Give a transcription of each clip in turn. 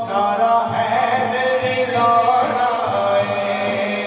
نعرہ حیدری لانا ہے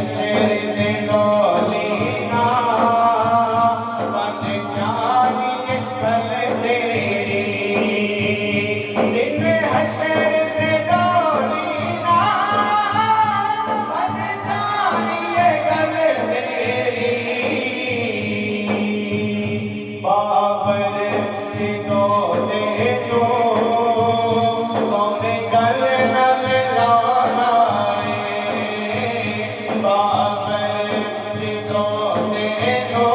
حشر دے ڈولینا بن جانی کل تیری دن حشر دے ڈولینا بن جانی کل تیری بابر کی دو دے تو سونے گل نل لانا بابر کی دو دے تو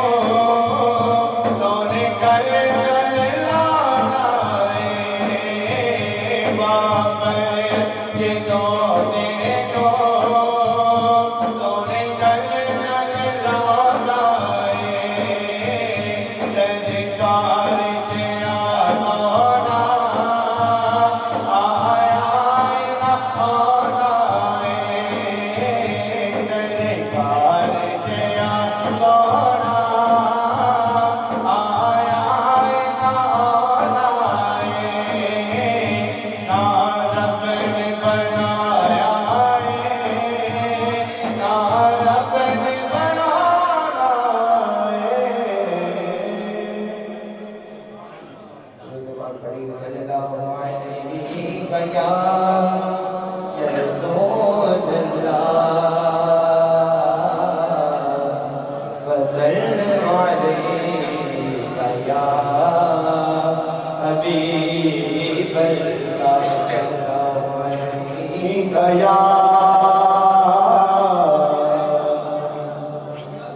سونے گل نل لانا بابر کی دو دے تو سونے گل نل لانا سرکار چیا سونا آیا آنا سرکار چیا سونا آیا آنا نا رب نے بنایا نا رب نے بنانا صلی اللہ علیہ یا رسول اللہ وسلم علیہ یا حبیب اللہ صلی اللہ علیہ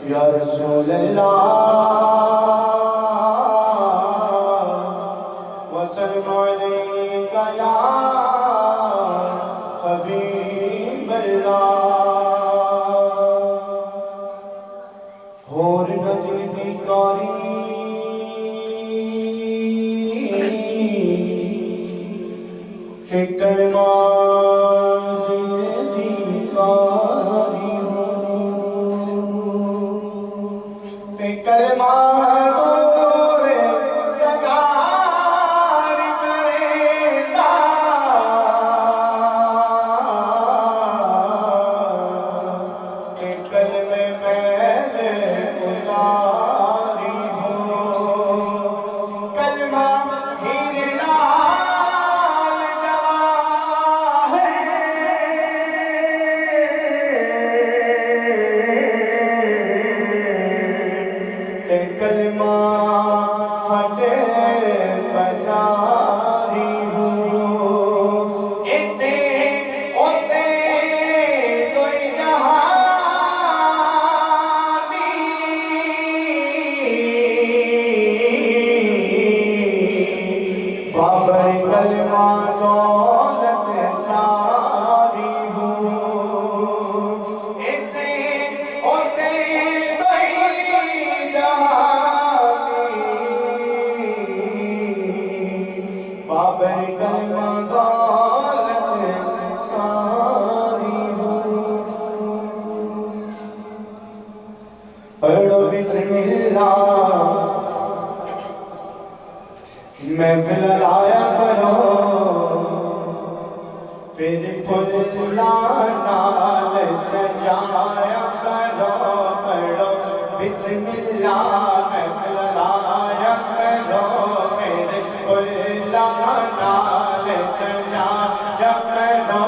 یا رسول اللہ وسلم علیک یا حبیب اللہ ہور نہ دل دی کاری کہ کلمہ دل دی کاری ہو کہ کلمہ کلمہ ہٹے بساری ہوں اتے اوتے کوئی جہانی بابر کلمہ دولت ساری ہوں اتے اوتے بابر کلمہ دولت ساری ہوں پڑھو بسم اللہ محفل آیا کرو پھر پھلا نال سجایا کرو پڑھو بسم اللہ محفل آیا کرو پھر پھلا نال سجایا کرو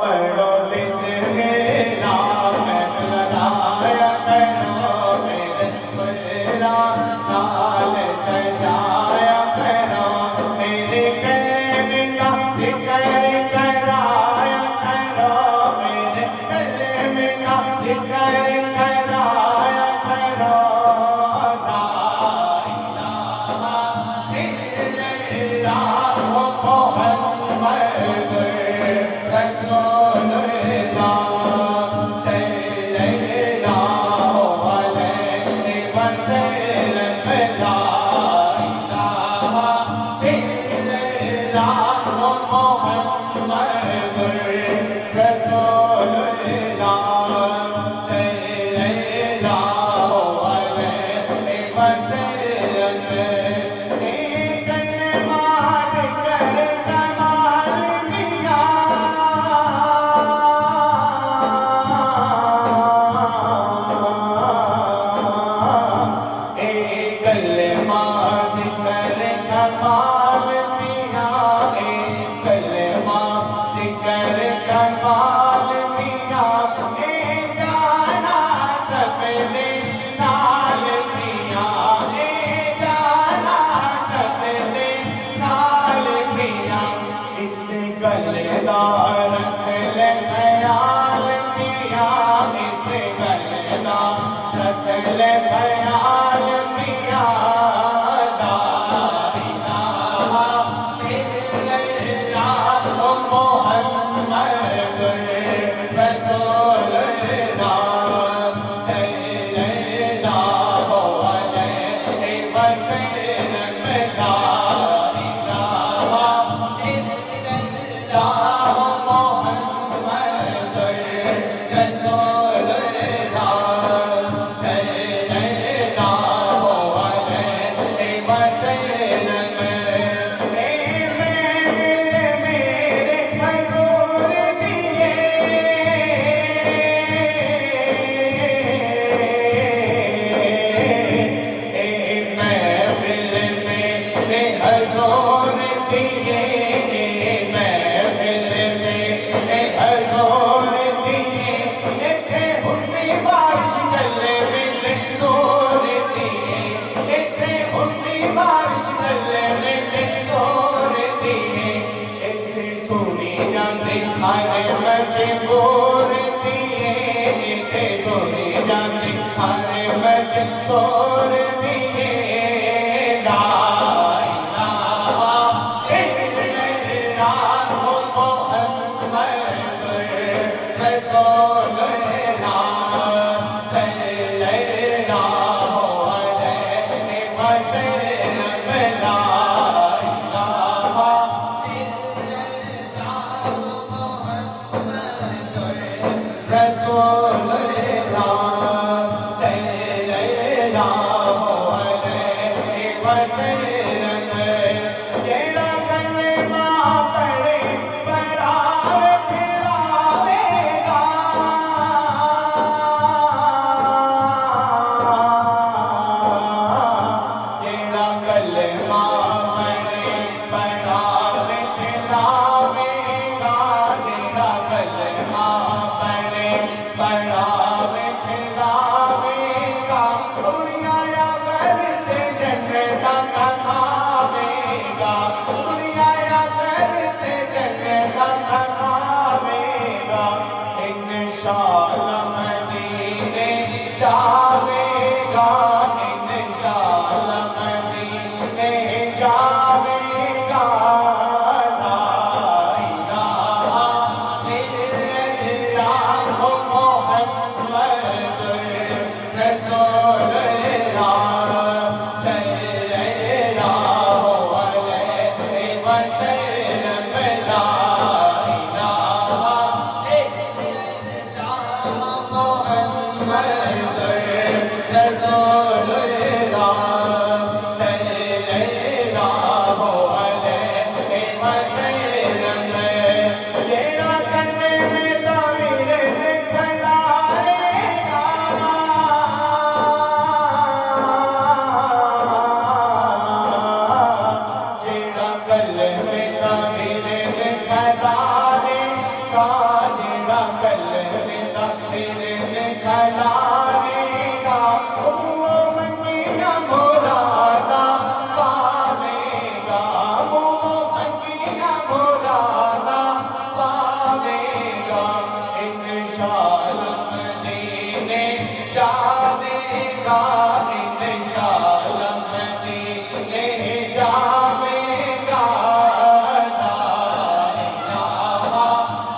پڑھو بسم اللہ محفل آیا کرو پھر پھلا نال سجایا کرو میرے کلمے کا ذکر کرایا کرو میرے کلمے کا ذکر کرایا کرو کمال میاں نے جانا سب نے نال میاں نے جانا سب نے نال میاں اس گلے دا رکھ لے خیال میاں اس گلے دا رکھ لے خیال میاں لا الہ الا اللہ محمد رسول اللہ صلی اللہ علیہ وسلم لا الہ الا اللہ محمد رسول اللہ صلی اللہ علیہ وسلم مجبور دیے اتنے سنی جاندی ہر مجبور دیے لا الہ الا اللہ محمد رسول اللہ صلی اللہ علیہ وسلم لا رسول اللہ صلی اللہ علیہ وسلم جیڑا کلمہ پڑھے پڑھاوے پھراوے گا جیڑا کلمہ پڑھے پڑھاوے پھراوے گا جیڑا کلمہ پڑھاوے پھراوے گا دنیا یا کرتے جنت کماوے گا دنیا یا کرتے جنت کماوے گا انشاءاللہ مدینے جاوے گا انشاءاللہ مدینے جاوے گا لا الہ الا محمد رسول اللہ صلی اللہ علیہ وسلم لا الہ الا محمد رسول اللہ صلی اللہ علیہ وسلم جیڑا کلمے دا ورد کھلائے گا جیڑا کلمے دا ورد کھلائے گا جیڑا کلمے دا ورد کھلائے گا وہ منگیاں مرادا پاوے گا وہ منگیاں مرادا پاوے گا انشاءاللہ مدینے جاوے گا انشاءاللہ مدینے جاوے گا لا الہ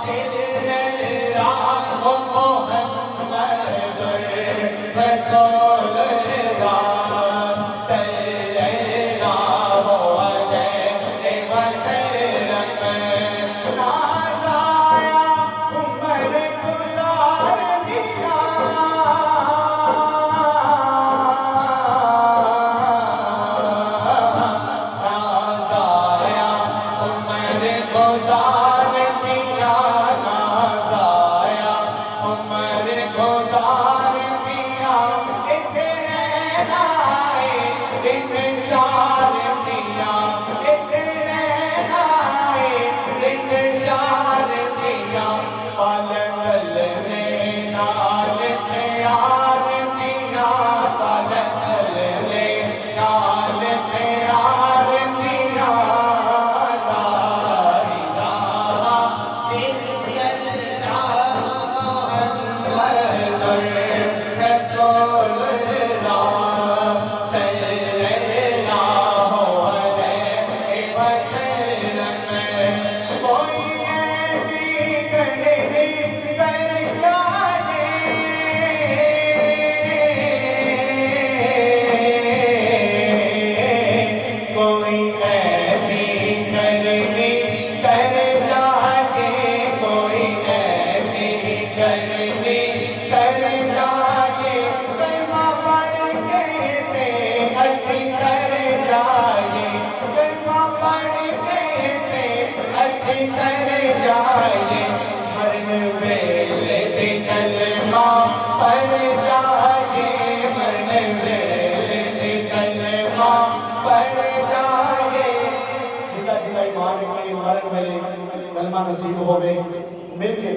الا اللہ محمد رسول اللہ صلی اللہ علیہ وسلم نازایا عمر گزار دیا نازایا عمر گزار دیا نازایا عمر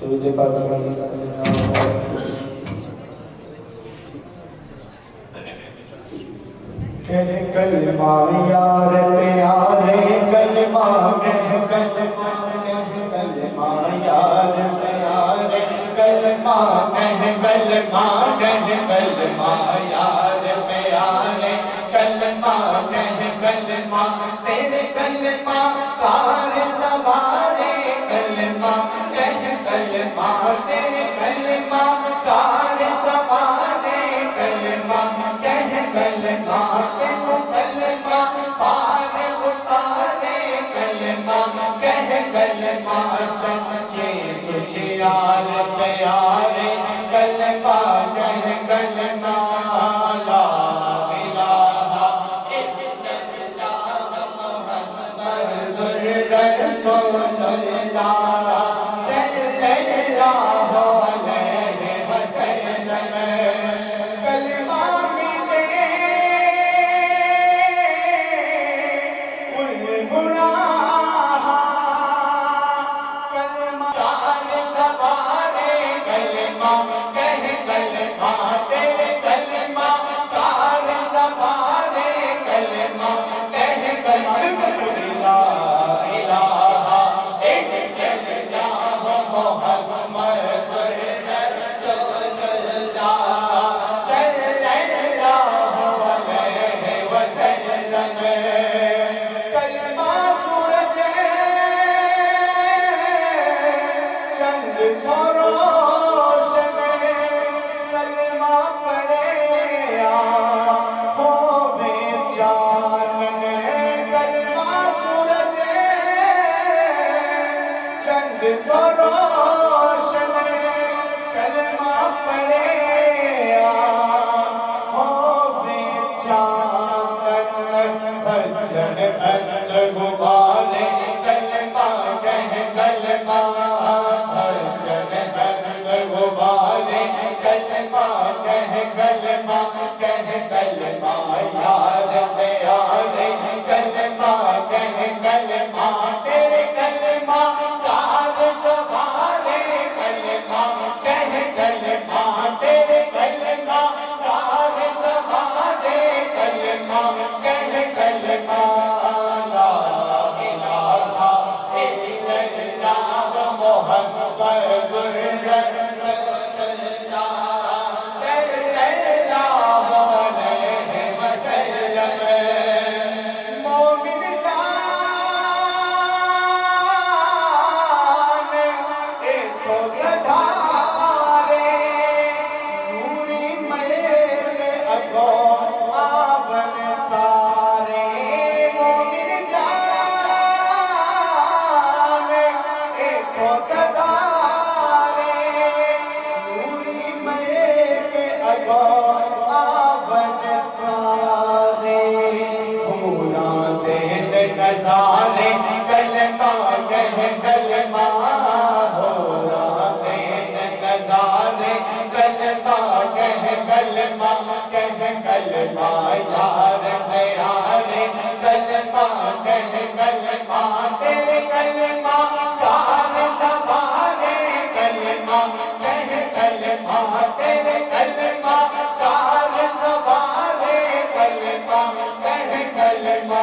درود پاک علیہ السلام کہہ کلمہ یار پیارے کلمہ کہہ کلمہ کلمہ یار پیارے کلمہ کہہ کلمہ کہہ کلمہ یار پیارے کلمہ کہہ کلمہ تیرے کلمہ کار سوارے کلمہ کہہ کلمہ تیرے کلمہ کار سوارے کلمہ کہہ کلمہ تیرے کلمہ پار اتارے کلمہ کہہ کلمہ سچے سچیار پیارے کلمہ کہہ کلمہ لا الہ الا اللہ محمد رسول اللہ صلی اللہ علیہ وسلم کلمہ ملے کل گناہ کلمہ کار سوارے کلمہ کہہ کلمہ تیرے کلمہ کار سوارے کلمہ کہہ کلمہ لا الہ الا اللہ محمد رسول اللہ صلی اللہ علیہ وسلم کلمہ سورج چند کو روشن کلمہ پڑھے ہو بے چان کلمہ سورج چند کو روشن کلمہ پڑھے ہو بے چان بھجن بند غبارے کلمہ کہہ کلمہ بھجن بند غبارے کلمہ کہہ کلمہ کہہ کلمہ یار پیارے کلمہ کہہ کلمہ تیرے کلمہ کار سوارے کلمہ کہہ کلمہ تیرے کلمہ کار سوارے کلمہ کہہ کلمہ لا الہ الا اللہ محمد رسول اللہ صلی اللہ علیہ وسلم مومن جان ایک تو سدھارے نوری ملک اگو آبن سارے مومن جان ایک تو سدھارے نوری ملک اگو آبن سارے پورا دین نظارے کلمہ کہہ کلمہ پورا دین نظارے کلمہ کہہ کلمہ کہہ کلمہ یار پیارے کلمہ کہہ کلمہ تیرے کلمہ کار سوارے کلمہ کہہ کلمہ تیرے کلمہ کار سوارے کلمہ کہہ کلمہ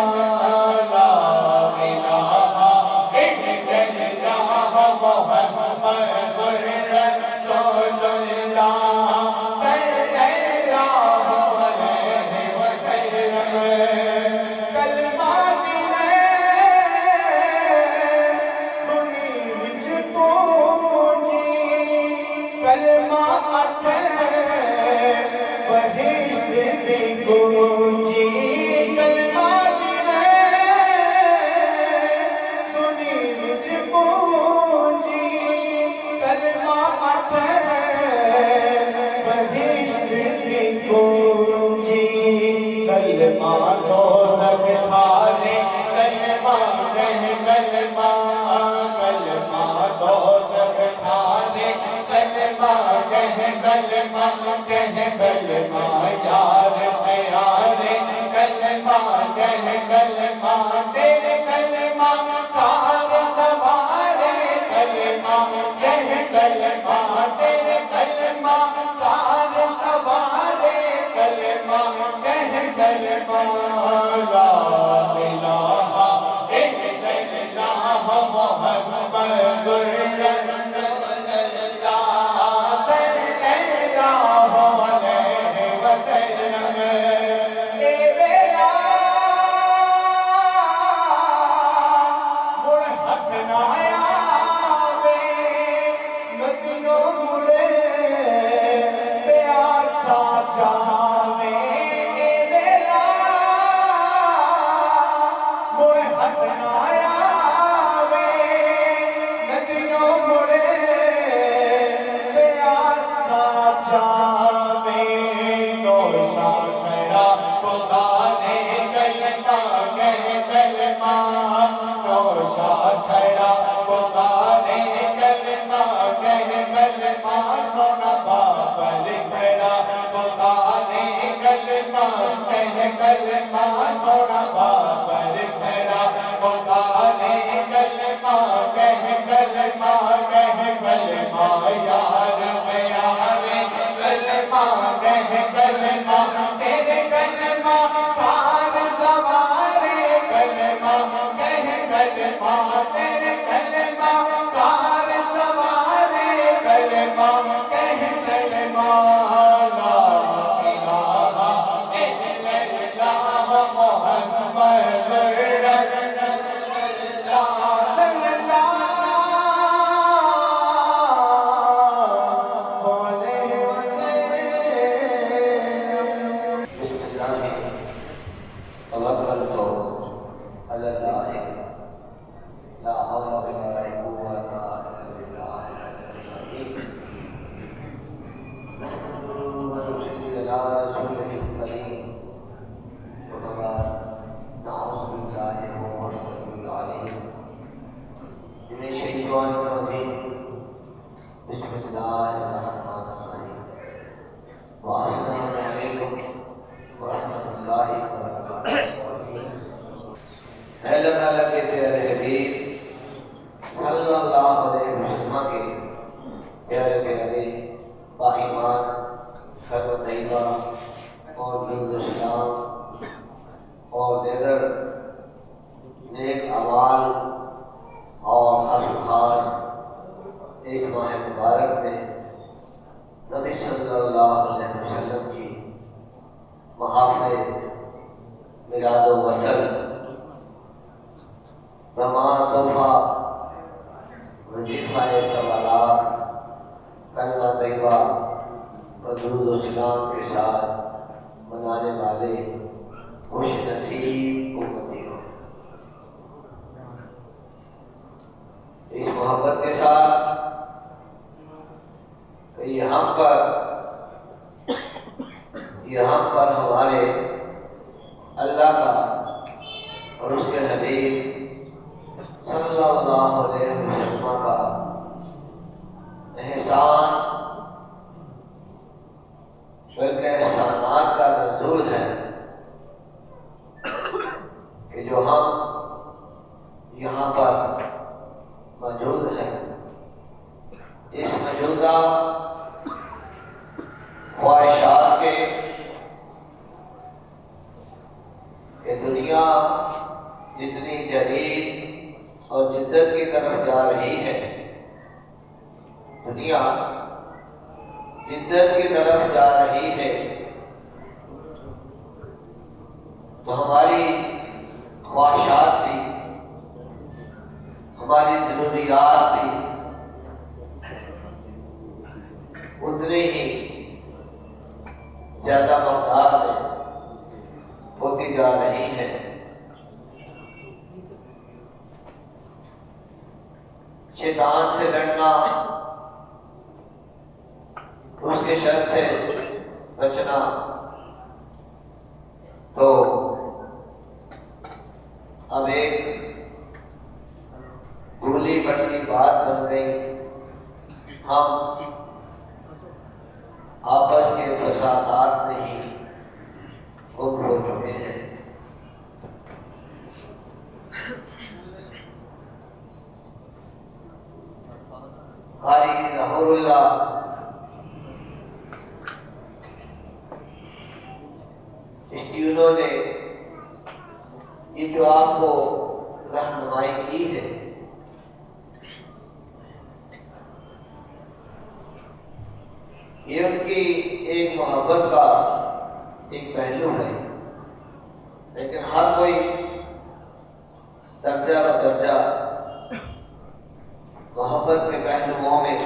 دنیا جتنی جدید اور جدت کی طرف جا رہی ہے، دنیا جدت کی طرف جا رہی ہے، تو ہماری خواہشات بھی، ہماری ضروریات بھی اتنے ہی زیادہ مقدار میں ہوتی جا رہی ہے۔ شیطان سے لڑنا، اس کے شر سے بچنا تو اب ایک بھولی بھٹکی بات بن گئی۔ ہم آپس کے فسادات میں ہی گم ہو چکے ہیں۔ قاری ظہور اللہ چشتیوں نے یہ جو آپ کو رہنمائی کی ہے، یہ ان کی ایک محبت کا ایک پہلو ہے، لیکن ہر کوئی درجہ بدرجہ محبت کے پہلوؤں میں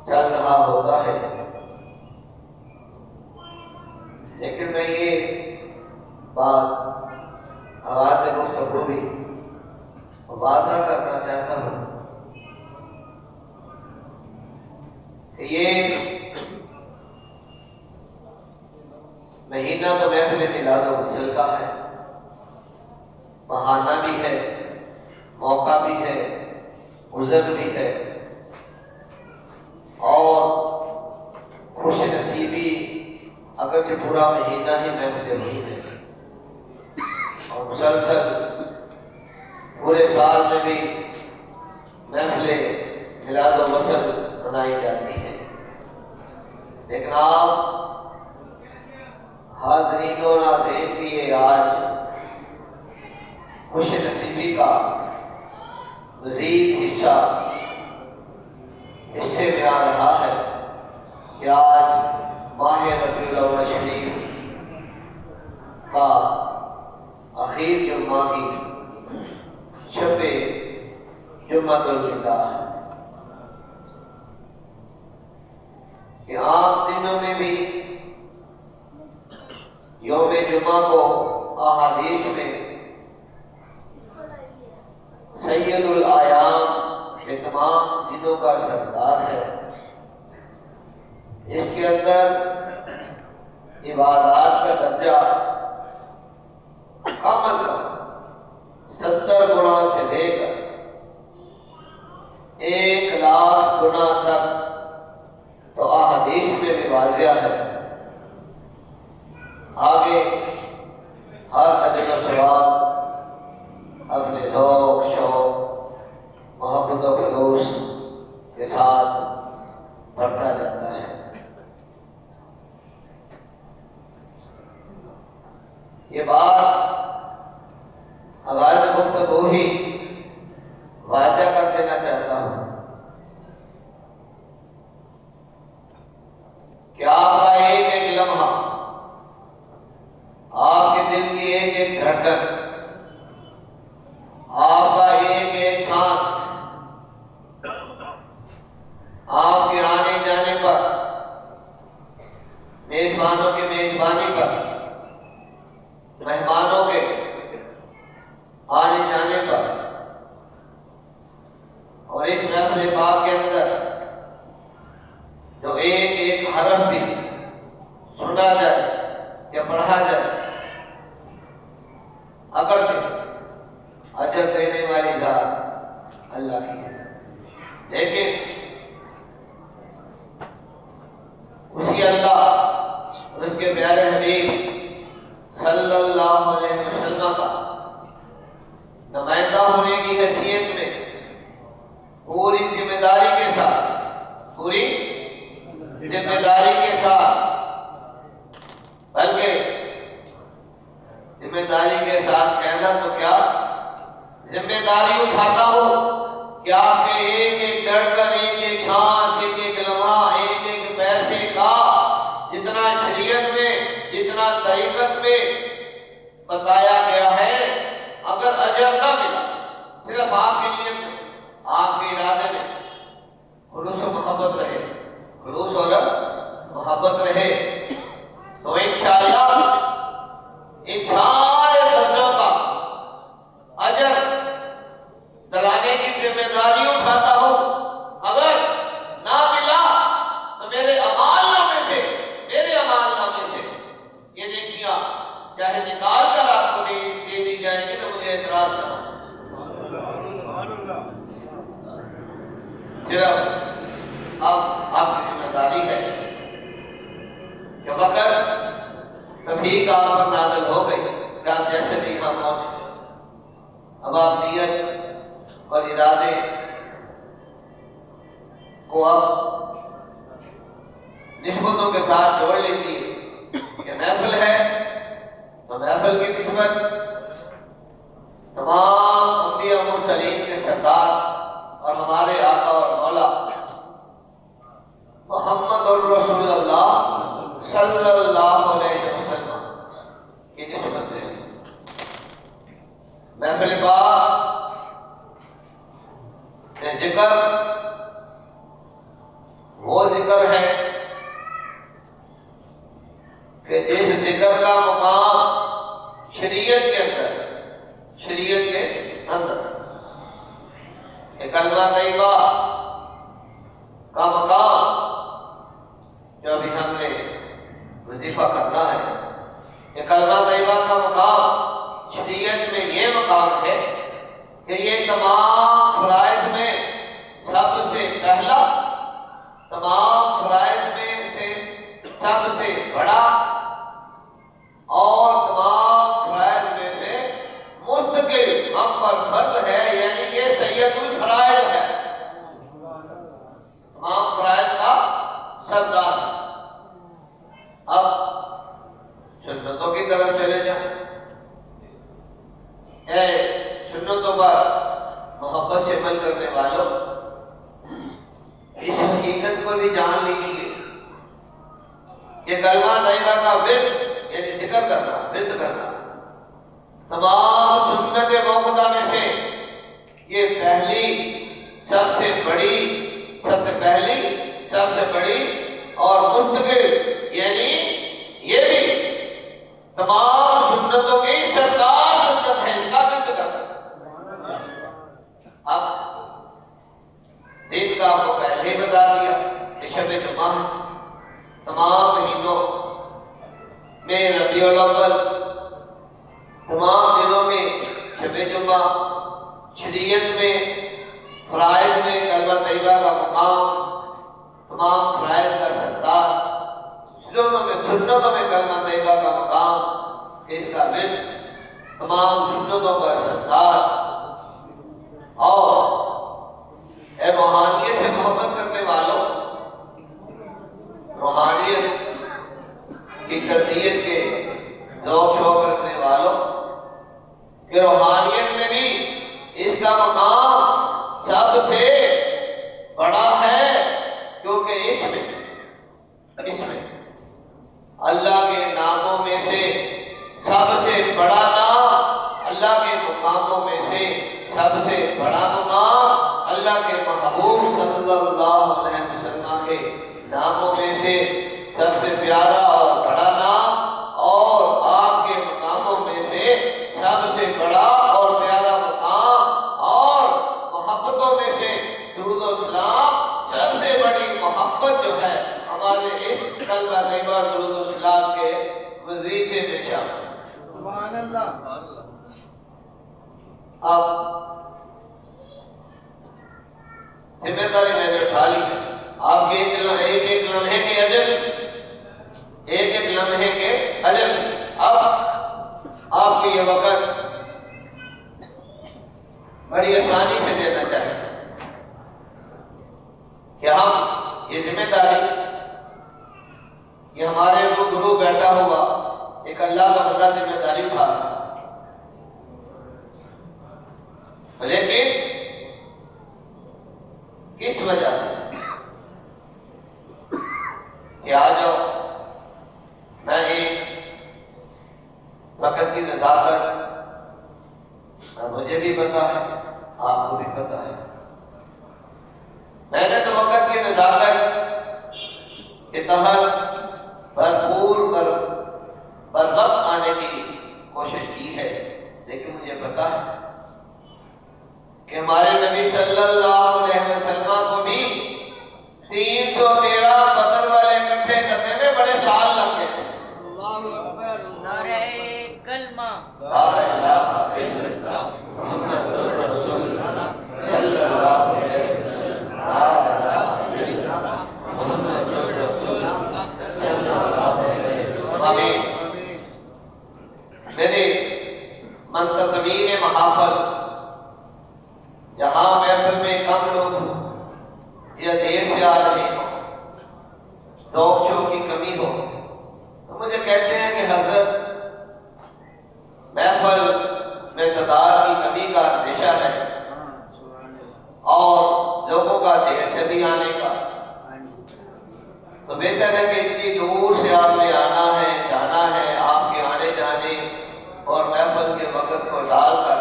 چل رہا ہوتا ہے۔ لیکن میں یہ بات آغاز گفتگو بھی واضح کرنا چاہتا ہوں کہ یہ مہینہ تو محفل میلاد و وصل کا ہے، بہانہ بھی ہے، موقع بھی ہے، عذر بھی ہے، اور خوش نصیبی اگرچہ پورا مہینہ ہی محفل نہیں ہے، اور مسلسل پورے سال میں بھی محفل میلاد و وصل منائی جاتی ہے، لیکن آپ حاضرین و ناظرین کی یہ آج خوش نصیبی کا مزید حصہ اس سے میں آ رہا ہے کہ آج ماہ ربیع الاول شریف کا آخر جمعہ کی شب جمعۃ الوداع ہے، کہ عام دنوں میں بھی یوم جمعہ کو احادیث میں سید الایام کے تمام دنوں کا سردار ہے، اس کے اندر عبادات کا درجہ کم از کم 70 گنا سے لے کر 1,00,000 گنا تک تو احادیث میں بھی واضح ہے۔ آگے ہر اجر و ثواب اپنے ذوق شوق محبت و خلوص کے ساتھ بڑھتا جاتا ہے۔ یہ بات آغاز گفتگو ہی واضح کر دینا چاہتا ہوں کہ آپ کا ایک ایک لمحہ، آپ کے دل کی ایک ایک دھڑکن، آپ کا ایک ایک سانس، آپ کے آنے جانے پر، میزبانوں کی میزبانی پر، مہمانوں کے آنے جانے پر، اور اس محفل پاک کے اندر جو ایک ایک حرف بھی سنا جائے یا پڑھا جائے، اگرچہ اجر دینے والی ذات اللہ کی ہے، لیکن اسی اللہ اور اس کے پیارے حبیب صلی اللہ علیہ وسلم کا نمائندہ ہونے کی حیثیت میں پوری ذمہ داری کے ساتھ، پوری ذمہ داری کے ساتھ، بلکہ ذمہ داری کے ساتھ کہنا تو کیا ذمہ داری اٹھاتا ہوں کہ آپ کے ایک ایک دھڑکن، ایک ایک سانس، ایک ایک لمحہ، ایک ایک پیسے کا جتنا شریعت میں، جتنا طریقت میں بتایا گیا ہے، اگر اجر نہ ملا، صرف آپ کی نیت میں، آپ کے ارادے میں خلوص و محبت رہے، خلوص اور محبت رہے، تو انشاءاللہ ان سارے درجوں کا اجر دلانے کی ذمہ داری اٹھاتا ہوں۔ اگر نہ ملا تو میرے اعمال نامے سے، میرے اعمال نامے سے یہ نیکیاں چاہے نکال کر آپ کو دے دی جائیں گی تو مجھے اعتراض کرنا، صرف اب آپ کی ذمہ داری ہے کہ وقت تفریق آپ پر نازل ہو گئی کہ آپ جیسے بھی یہاں پہنچے، اب آپ نیت اور ارادے کو اب نسبتوں کے ساتھ جوڑ لیجیے کہ محفل ہے تو محفل کی نسبت تمام انبیاء مرسلین کے سردار اور ہمارے آقا اور مولا محمد رسول اللہ صلی اللہ علیہ وسلم کی نسبت ہے۔ محفل پاک میں ذکر وہ ذکر ہے کہ جس ذکر کا مقام شریعت کے اندر، شریعت کے اندر کلمہ طیبہ کا مقام جو ابھی ہم نے وظیفہ کرنا ہے، یہ کلمہ طیبہ کا مقام شریعت میں یہ مقام ہے کہ یہ تمام فرائض میں سب سے پہلا، تمام فرائض میں سے سب سے بڑا اور تمام فرائض میں سے مستقل ہم پر فرض ہے، یعنی یہ سید الفرائض ہے، تمام فرائض کا سردار۔ اب سنتوں کی طرف چلے جائیں، اے سنتوں پر محبت سے عمل کرنے والوں، اس حقیقت کو بھی جان لیجیے کہ کلمہ طیبہ کا ورد یعنی ذکر کرنا، ورد کرنا تمام سنت موقدہ میں سے یہ پہلی، سب سے بڑی، سب سے پہلی، سب سے بڑی اور مستقل، یعنی یہ بھی تمام سنتوں کی سردار سنت ہے، اس کا ورد کرنا۔ اب دن کا آپ کو پہلے ہی بتا دیا کہ شب جمعہ ہے، تمام مہینوں میں ربیع الاول، تمام دنوں میں شب جمعہ، شریعت میں فرائض میں کلمہ طیبہ کا مقام، تمام فرائض کا سردار، سنتوں میں کلمہ طیبہ کا مقام، اس کا ورد، تمام سنتوں کا سردار۔ اور اے روحانیت سے محبت کرنے والوں، روحانیت کی تربیت کے ذوق شوق رکھنے والوں، کہ روحانیت میں بھی اس کا مقام سب سے بڑا ہے، کیونکہ اس میں اللہ کے ناموں میں سے سب سے بڑا نام، اللہ کے مقاموں میں سے سب سے بڑا مقام، اللہ کے محبوب صلی اللہ علیہ وسلم کے ناموں میں سے سب سے پیارا اور بڑا نام، اور آپ کے مقاموں میں سے سب سے بڑا اور پیارا مقام، اور محبتوں میں سے درود و سلام، سب سے بڑی محبت جو ہے ہمارے اس کلمہ طیبہ درود و سلام کے وظیفے میں شامل ہے۔ سبحان اللہ۔ اب ذمہ داری میں نے اٹھا لی ہے، آپ کے ایک ایک لمحے کے اجر، ایک ایک لمحے کے اجر، اب آپ کو یہ وقت بڑی آسانی سے دینا چاہیے کہ ہم یہ ذمہ داری، یہ ہمارے گروہ بیٹھا ہوا ایک اللہ کا بندہ ذمہ داری اٹھا رہا ہے لیکن کس وجہ سے کہ آ جاؤ میں ایک وقت کی نزاکت مجھے بھی پتا ہے آپ کو بھی پتا ہے، میں نے تو وقت کی نزاکت کے تحت بھرپور بر وقت آنے کی کوشش کی ہے، لیکن مجھے پتا ہے کہ ہمارے نبی صلی اللہ علیہ وسلم کو بھی 313 بدر والے اکٹھے کرنے میں بڑے سال لگ گئے۔ اللہ اکبر، نعرہ کلمہ، لا الہ الا اللہ محمد رسول اللہ صلی اللہ علیہ وسلم، لا الہ الا اللہ محمد رسول اللہ صلی اللہ علیہ وسلم۔ آمین۔ میرے منتظمین محافل، جہاں محفل میں کم لوگ یا دیر سے آ رہے ہوں، ذوق شوق کی کمی ہو، تو مجھے کہتے ہیں کہ حضرت محفل میں تعداد کی کمی کا اندیشہ ہے اور لوگوں کا دیر سے بھی آنے کا، تو بہتر ہے کہ اتنی دور سے آپ نے آنا ہے، جانا ہے، آپ کے آنے جانے اور محفل کے وقت کو ڈال کر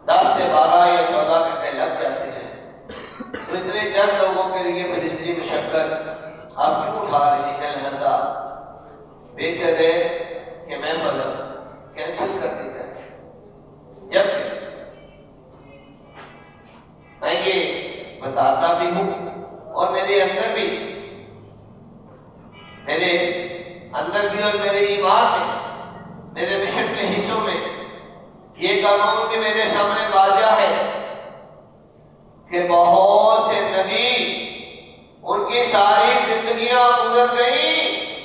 10 سے 12 یا 14 گھنٹے لگ جاتے ہیں، تو اتنے چند لوگوں کے لیے پھر اتنی مشقت آپ کیوں اٹھا رہی ہیں؟ لہذا بہتر ہے کہ محفل کینسل کر دی جائے۔ جب میں یہ بتاتا بھی ہوں اور میرے اندر بھی اور میرے ایمان میں، میرے مشن کے حصوں میں یہ قانون کہ میرے سامنے واضح ہے کہ بہت سے نبی ان کی ساری زندگیاں گزر گئی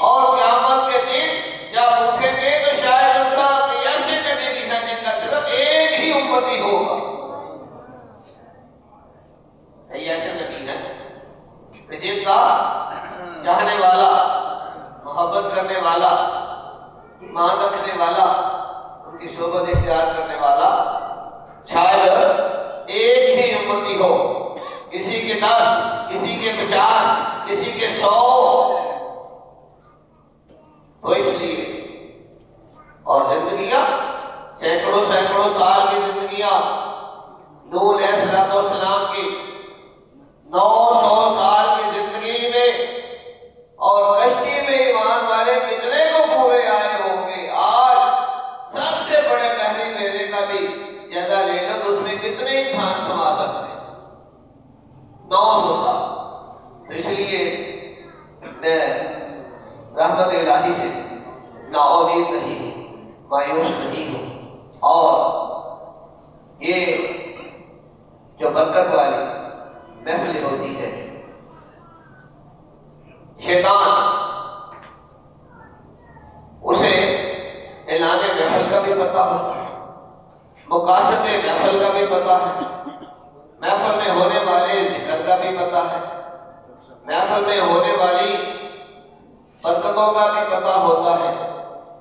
اور قیامت کے دن جب اٹھیں گے تو شاید ان کا ایسے نبی بھی ہے جن کا صرف ایک ہی امتی ہوگا۔ ایسے نبی ہے کہ جن کا چاہنے والا، محبت کرنے والا، ایمان رکھنے والا، ان کی صحبت اختیار کرنے والا شاید ایک ہی امتی ہو، کسی کے 10، کسی کے 50، کسی کے 100۔ تو اس لیے اور زندگیاں سینکڑوں سال کی زندگیاں، نوح علیہ السلام کی 900 سال کی زندگی میں اور کشتی میں ایمان والے کتنے کو پورے آئے ہوں گے۔ آج سب سے بڑے بحری میلے کا بھی جگہ لے لو تو اس میں کتنے انسان سما سکتے ہیں؟ 900 سال۔ اس لیے میں رحمت الہی سے نا امید نہیں ہوں، مایوس نہیں ہوں، اور یہ جو برکت والی محفل ہوتی ہے، شیطان اسے اعلان محفل کا بھی پتا ہوتا ہے، مقاصد محفل کا بھی پتا ہے، محفل میں ہونے والے ذکر کا بھی پتا ہے، محفل میں ہونے والی برکتوں کا بھی پتا ہوتا ہے۔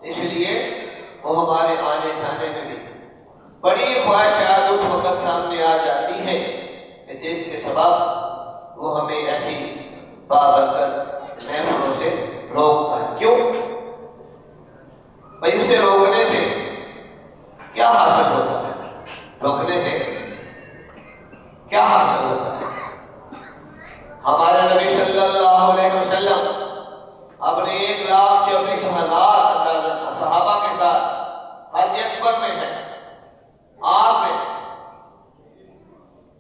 اس لیے وہ ہمارے آنے جانے میں بھی بڑی خواہشات اس وقت سامنے آ جاتی ہے کہ جس کے سبب وہ ہمیں ایسی بابرکت محفلوں سے روکتا ہے۔ کیوں بھائی؟ اسے روکنے سے کیا حاصل ہوتا ہے؟ روکنے سے کیا حاصل ہوتا ہے؟ ہمارے نبی صلی اللہ علیہ وسلم اپنے 1,24,000 صحابہ کے ساتھ حج اکبر میں ہے۔ آپ نے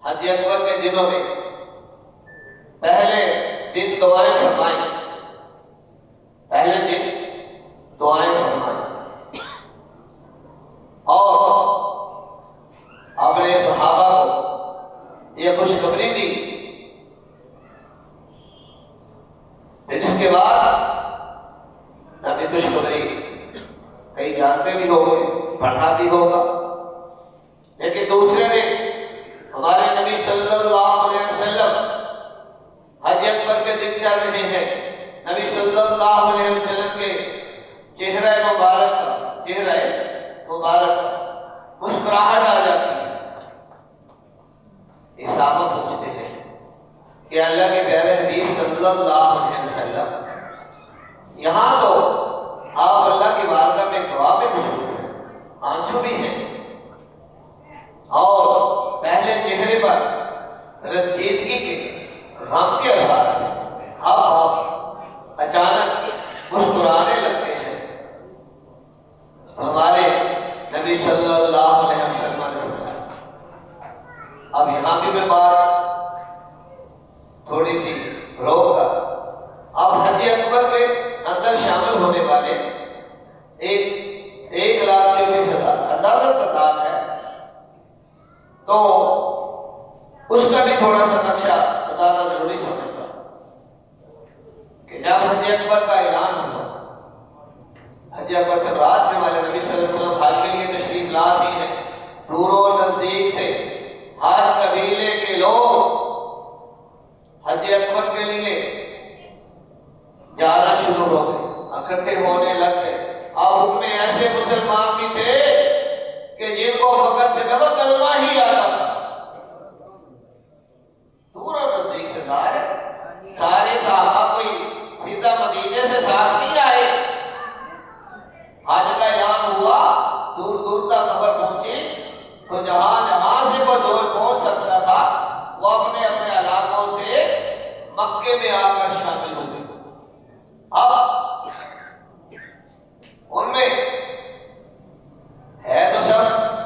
حج اکبر کے دنوں میں پہلے دن دعائیں فرمائیں، اور اپنے صحابہ کو یہ خوشخبری دی۔ پھر اس کے بعد ابھی خوشخبری کئی جانتے بھی ہو گئے، پڑھا بھی ہوگا، لیکن دوسرے دن ہمارے نبی صلی اللہ علیہ وسلم حج اکبر کے دن چل رہے ہیں، نبی صلی اللہ علیہ وسلم کے چہرہ مبارک مسکراہٹ آ جاتی ہے، اللہ علیہ وسلم یہاں تو آپ اللہ کی بارگاہ میں دعا میں مشغول ہیں، آنسو بھی ہیں، اور پہلے چہرے پر رنجیدگی کے غم کے اثار ہیں، اب آپ اچانک مسکرانے لگتے ہیں۔ ہمارے نبی صلی اللہ علیہ وسلم نے فرمایا، اب یہاں بھی میں بات تھوڑی سی روک کر اب حج اکبر کے اندر شامل ہونے والے 1,24,000 اندازہ تعداد ہے، تو اس کا بھی تھوڑا سا نقشہ بتانا ضروری سمجھتا ہوں کہ جب حج اکبر کا اعلان ہوا، حج اکبر سے رات میں ہمارے نبی صلی اللہ علیہ وسلم حج کے لیے تشریف لا دی ہے، دور و نزدیک سے ہر قبیلے کے لوگ حج اکبر کے لیے جانا شروع ہو گئے، اکٹھے ہونے لگ گئے۔ اب ان میں ایسے مسلمان بھی تھے کہ جن کو فقط صرف کلمہ ہی آتا تھا، دور اور نزدیک سے سارے صحابہ کوئی سیدھا مدینے سے ساتھ نہیں آئے، حج کا اعلان ہوا، دور دور تک خبر پہنچی، تو جہاں جہاں سے وہ لوگ پہنچ سکتا تھا وہ اپنے اپنے علاقوں سے مکے میں آ کر شامل ہو گئے۔ اب ان میں ہے تو سب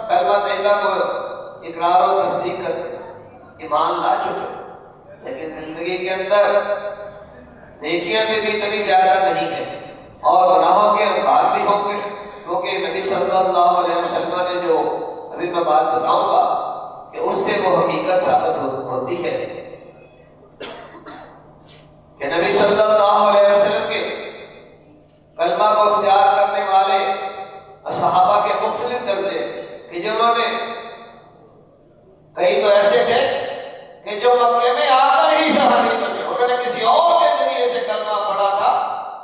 کلمہ طیبہ کو اقرار و تصدیق کر ایمان لا چکے، لیکن زندگی کے اندر نیکیاں میں بھی کبھی زیادہ نہیں ہے اور گناہوں کے انکار بھی ہوں گے، کیونکہ نبی صلی اللہ علیہ وسلم نے جو ابھی میں بات بتاؤں گا کہ اس سے وہ حقیقت ثابت ہوتی ہے کہ نبی صلی اللہ علیہ وسلم کے کلمہ کو اختیار کرنے والے صحابہ کے مختلف درجے کہ جنہوں نے کئی تو ایسے تھے کہ جو مکے میں آ کر ہی صحابی بنے، انہوں نے کسی اور کے ذریعے سے کلمہ پڑھا تھا،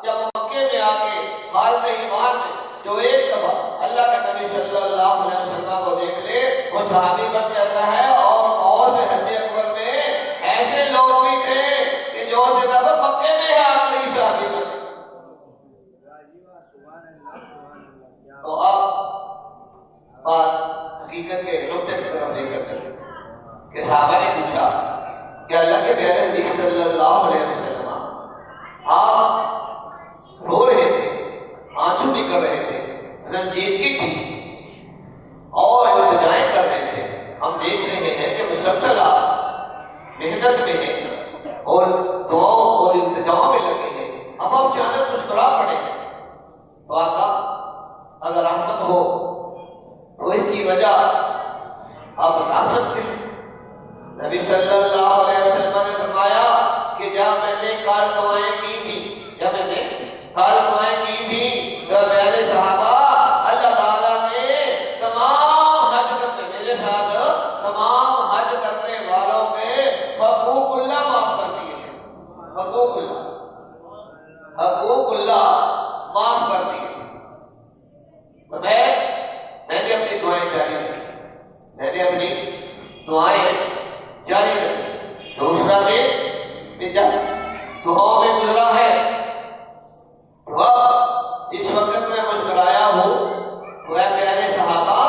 جب مکے میں آ کے حالت ایمان میں جو ایک دفعہ اللہ کے نبی صلی اللہ علیہ وسلم کو دیکھ لے وہ صحابی بن جاتا ہے۔ اور سے حج اکبر میں ایسے لوگ بھی تھے کہ جو صرف مکے میں آ کر ہی صحابی بنے۔ تو اب بات حقیقت کے نقطے کی طرف لے کر چلیں کہ صحابہ نے پوچھا کہ اللہ کے پیارے حبیب صلی اللہ علیہ وسلم آپ رو رہے تھے، آنسو نکل رہے تھے، رنجیدگی تھی اور التجائیں کر رہے تھے، ہم دیکھ رہے ہیں کہ مسلسل آپ محنت میں ہیں اور دعاؤں اور التجاؤں میں لگے ہیں، اب آپ اچانک مسکرا پڑے ہیں، تو آقا اگر رحمت ہو تو اس کی وجہ آپ بتا سکتے ہیں؟ نبی صلی اللہ علیہ وسلم نے فرمایا کہ جب میں نے کال دعائیں کی تھی تو میرے صحابہ اللہ تعالیٰ نے تمام حج کرنے میرے ساتھ تمام حج کرنے والوں کے حقوق اللہ معاف کر دیے ہیں، حقوق اللہ معاف کر دیے۔ میں نے اپنی دعائیں جاری رکھی، دوسرا دن جب دعاؤں میں گزرا ہے اس وقت میں مسکرایا ہوں، پیارے صحابہ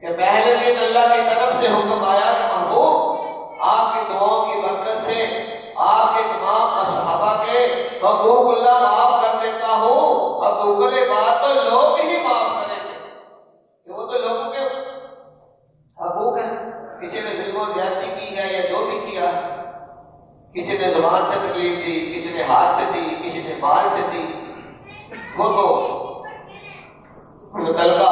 کہ پہلے دن اللہ کی طرف سے حکم آیا کہ محبوب آپ کی دعاؤں کی برکت سے آپ کے تمام صحابہ کے حقوق اللہ معاف کر دیتا ہوں۔ حقوق العباد تو لوگ ہی معاف کریں گے کہ وہ تو لوگوں کے حقوق ہیں، کسی نے ظلم و زیادتی کی ہے یا جو بھی کیا ہے، کسی نے زبان سے تکلیف دی، کسی نے ہاتھ سے دی، کسی نے مال سے دی، وہ تو متعلقہ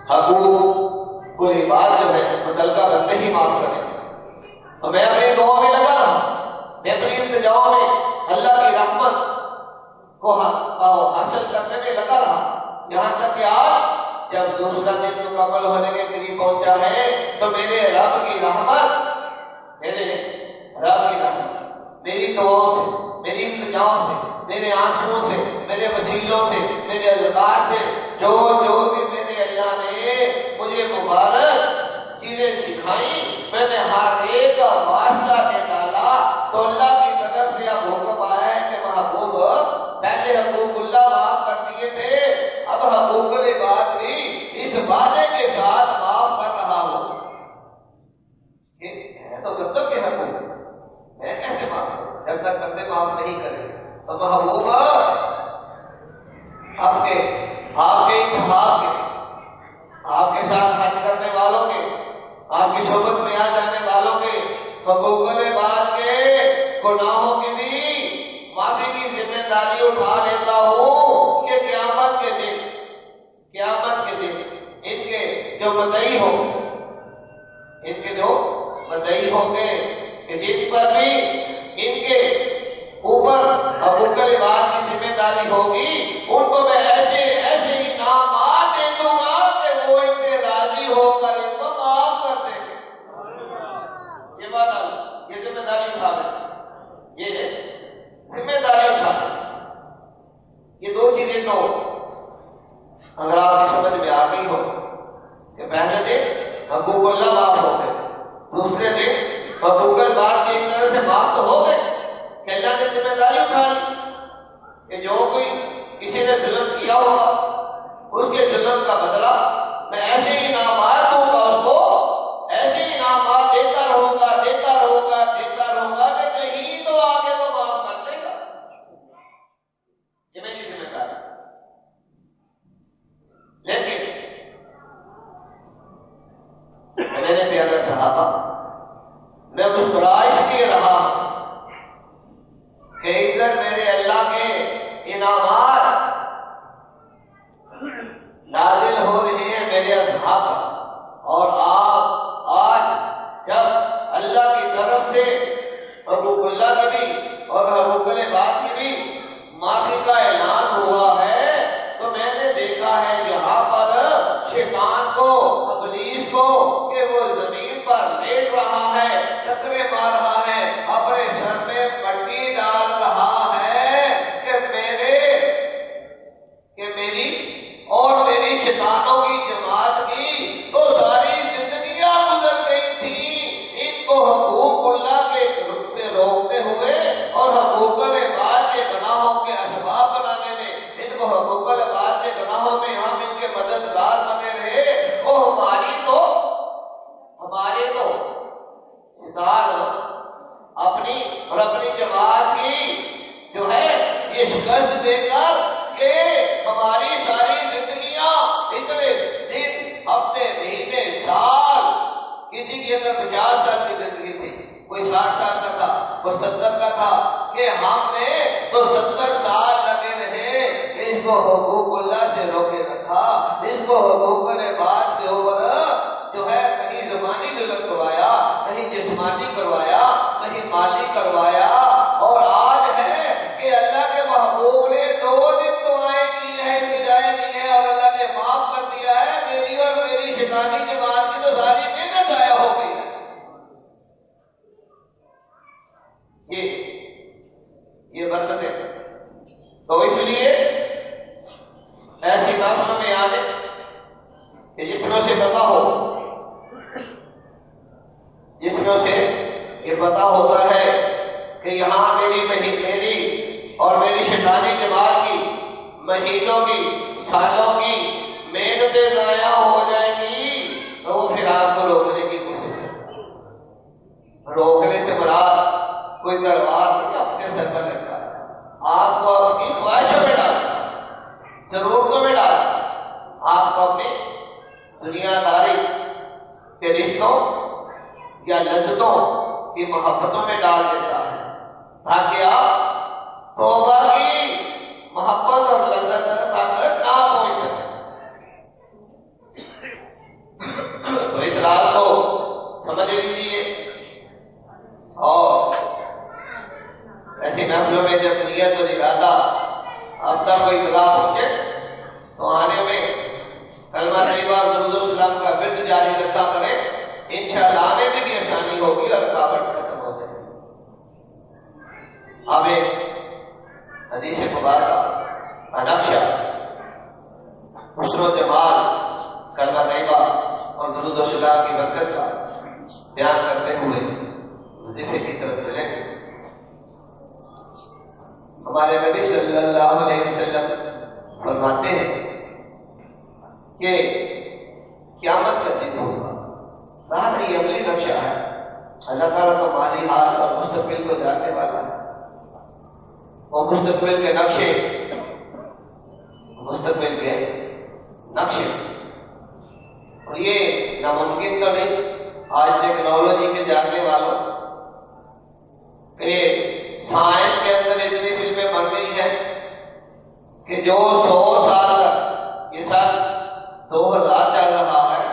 حقوق العباد جو ہے متعلقہ بندے ہی معاف کریں۔ تو میں اپنی دعاؤں میں لگا رہا، میں اپنی التجاؤں میں اللہ کی رحمت کو حاصل کرنے میں لگا رہا، یہاں تک کہ آج جب دوسرا دن مکمل ہونے کے قریب پہنچا ہے تو میرے رب کی رحمت میری دعاؤں سے، میری التجاؤں سے، میرے آنسوؤں سے، میرے وسیلوں سے، میرے اذکار سے جو بھی میرے اللہ نے مجھے مبارک چیزیں سکھائیں، میں نے ہر ایک کا واسطہ دے ڈالا تو اللہ کی طرف سے اب حکم آیا ہے کہ محبوب پہلے حقوق اللہ معاف کر دیے تھے، اب حقوق العباد بھی اس وعدے کے ساتھ معاف کر رہا ہوں۔ ہے تو بندوں کے حقوق، میں کیسے معاف کروں جب تک بندے معاف نہیں کرے؟ تو محبوب آپ کے انتخاب کے، آپ کے ساتھ حج کرنے والوں کے، آپ کی صحبت میں آ جانے والوں کے حقوق العباد کے گناہوں کی بھی معافی کی ذمہ داری اٹھا لیتا ہوں کہ قیامت کے دن ان کے جو مدعی ہوں گے کہ جن پر بھی ان کے اوپر حقوق العباد کی ذمہ داری ہوگی، ان کو میں ایسے انعامات دے دوں گا کہ وہ ان سے راضی ہو کر ان کو معاف کر دیں گے۔ یہ بات یہ ذمہ داری اٹھا لیں، یہ ذمہ داری اٹھا لیں۔ یہ دو چیزیں تو اگر آپ کی سمجھ میں آ گئی ہو کہ پہلے دن حقوق اللہ معاف ہو گئے، دوسرے دن حقوق العباد کی ایک طرح سے معاف تو ہو گئے کہ اللہ نے ذمہ داری اٹھا لی کہ جو کوئی کسی نے ظلم کیا ہوگا اس کے ظلم کا بدلہ میں ایسے ہی انعامات دوں گا، اس کو ایسے ہی انعامات دیتا رہوں گا کہ کہیں تو آگے وہ معاف کر دے گا۔ یہ میری ذمہ داری۔ لیکن میرے پیارے صحابہ، میں مسکرا اس لیے رہا کہ ادھر میرے اللہ کے انعامات نازل ہو رہے ہیں میرے اصحاب پر، اور آپ آج جب اللہ کی طرف سے حقوق اللہ کی بھی اور حقوق العباد کی بھی معافی کا اعلان ہوا ہے، تو میں نے دیکھا ہے یہاں پر شیطان کو، ابلیس کو، کہ وہ زمین پر لیٹ رہا ہے، چکرے مار رہا ہے، اپنے سر میں مٹی ڈال رہا ہے کہ میری اور میری شیطانوں کی جماعت کی تو ساری زندگیاں گزر گئی تھی ان کو حقوق اللہ کے سے روکتے ہوئے اور حقوق العباد کے گناہوں کے اسباب بنانے میں، ان کو حقوق العباد کے گناہوں میں ہم ان کے مددگار بنے رہے۔ وہ ہمارے تو شیطان اپنی اور اپنی جماعت کی جو ہے یہ شکست دے کر کہ ہماری ساری زندگیاں اتنے دن، ہفتے، مہینے، سال، کسی کی اگر 50 سال کی زندگی تھی، کوئی 60 سال کا تھا، کوئی 70 کا تھا، کہ ہم نے تو 70 سال لگے رہے اس کو حقوق اللہ سے روکے رکھا، اس کو حقوق العباد کے اوپر جو ہے کہیں زبانی ظلم کروایا، کہیں جسمانی کروایا، کہیں مالی کروایا، اور آج ہے کہ اللہ کے محبوب نے 2 دن دعائیں کی ہیں، التجائیں کی ہیں، اور اللہ نے معاف کر دیا ہے۔ میری اور میری شیطانی جماعت کی تو ساری محنت ضائع ہو گئی ہے۔ یہ برکتیں تو اس لیے ایسی محفلوں میں آنے کہ جس میں اسے پتا ہو، جس میں اسے یہ پتا ہوتا ہے کہ یہاں میری اور میری شیطانی جماعت کی مہینوں کی، سالوں کی محنتیں ضائع ہو جائیں گی، تو وہ پھر آپ کو روکنے کی کوشش کرے۔ روکنے سے مراد کوئی تلوار نہیں اپنے سر پر لگتا ہے، آپ کو اپنی خواہشوں میں ڈالتا، ضرورتوں میں ڈالتا، آپ کو اپنی دنیا داری کے رشتوں یا لذتوں کی محبتوں میں ڈال دیتا ہے تاکہ آپ توبہ کی محبت اور لذت تک نہ پہنچ سکیں۔ تو اس راز کو سمجھ لیجیے، اور ایسی محفلوں میں جب نیت اور ارادہ اپنا کوئی اطلاع پہنچے تو آنے میں کلمہ طیبہ اور درود السلام کا ورد جاری رکھا کریں، انشاءاللہ آنے میں بھی آسانی ہوگی اور رکاوٹ ختم ہو جائے گی۔ اب ایک حدیث مبارکہ نقش فرماتے ہیں کہ قیامت کا دن ہوگا. ظاہر یہ عملی نقشہ ہے. اللہ تعالیٰ تو ماضی حال اور مستقبل کو جاننے والا ہے. وہ مستقبل کے نقشے اور یہ ناممکن تو نہیں. آج ٹیکنالوجی کے جاننے والوں کہ سائنس کے اندر اتنی فلمیں بن گئی ہیں کہ جو 100 سال تک یہ سال 2000 چل رہا ہے،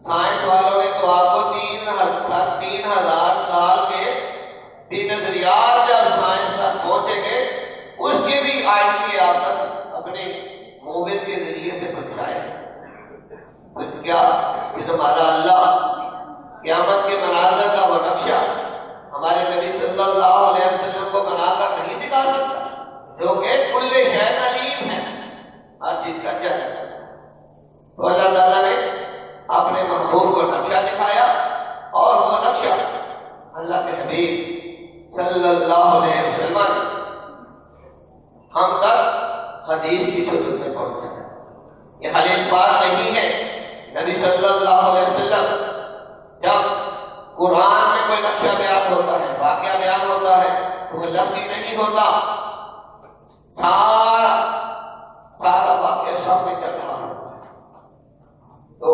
سائنس والوں نے تو آپ کو 3000 سال کے بھی نظریات جب سائنس تک پہنچیں گے اس کے بھی آئیڈیے آپ تک اپنے موبائل کے ذریعے سے پہنچائے. کیا کہ تمہارا اللہ قیامت کے مناظر کا وہ نقشہ ہمارے نبی صلی اللہ علیہ وسلم کو بنا کر نہیں دکھا سکتا جو کہ کل شے علیم ہے، ہر چیز کا جانتا ہے. تو اللہ تعالیٰ نے اپنے محبوب کو نقشہ دکھایا اور وہ نقشہ اللہ کے حبیب صلی اللہ علیہ وسلم ہم تک حدیث کی صورت میں پہنچا ہے. یہ حدیث بات نہیں ہے. نبی صلی اللہ علیہ وسلم جب قرآن میں کوئی نقشہ بیان ہوتا ہے، واقعہ بیان ہوتا ہے تو وہ لفظی نہیں ہوتا، سارا واقعہ سب میں چل رہا ہوتا ہے. تو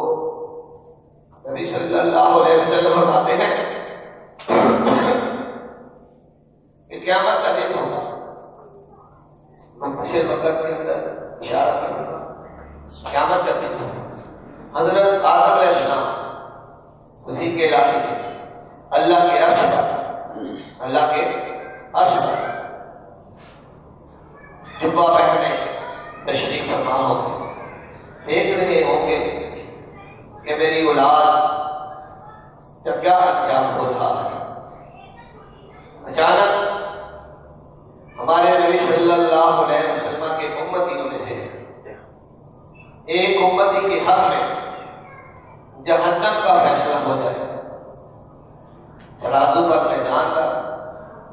نبی صلی اللہ علیہ وسلم فرماتے ہیں کہ قیامت کا دن ہوگا. میں پچھلے وقت کے اندر اشارہ کروں گا. قیامت کا دن ہوگا. حضرت آدم علیہ السلام خودی کے الہی سے اللہ کے عرش پر جبہ پہنے تشریف فرما ہوں گے. دیکھ رہے ہوں گے کہ میری اولاد کا کیا انجام ہو رہا ہے. اچانک ہمارے نبی صلی اللہ علیہ وسلم کے امتیوں میں سے ایک امتی کے حق میں جہنم کا فیصلہ ہو جائے. ترازو پر میدان پر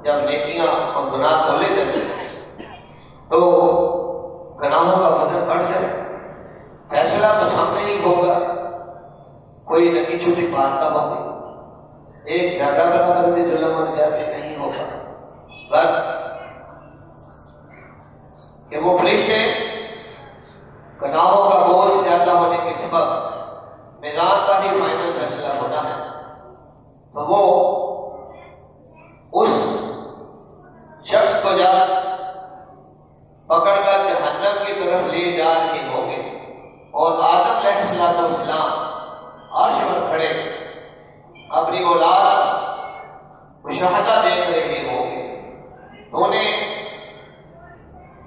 جب نیکیاں اور گناہ تولے جائیں تو گناہوں کا وزن بڑھ جائے. فیصلہ تو سامنے ہی ہوگا، کوئی نکی چھوٹی بات نہ ہوگی، ایک زیادہ برابر بھی ظلم اور زیادتی نہیں ہوگا. بس کہ وہ فرشتے گناہوں کا بوجھ زیادہ ہونے کے سبب میدان کا ہی فائنل فیصلہ ہونا ہے، تو وہ اس شخص کو جب پکڑ کر جہنم کی طرف لے جا رہے ہوں گے اور آدم علیہ السلام عرش پر کھڑے اپنی اولاد مشاہدہ دیکھ رہے ہوں گے تو انہیں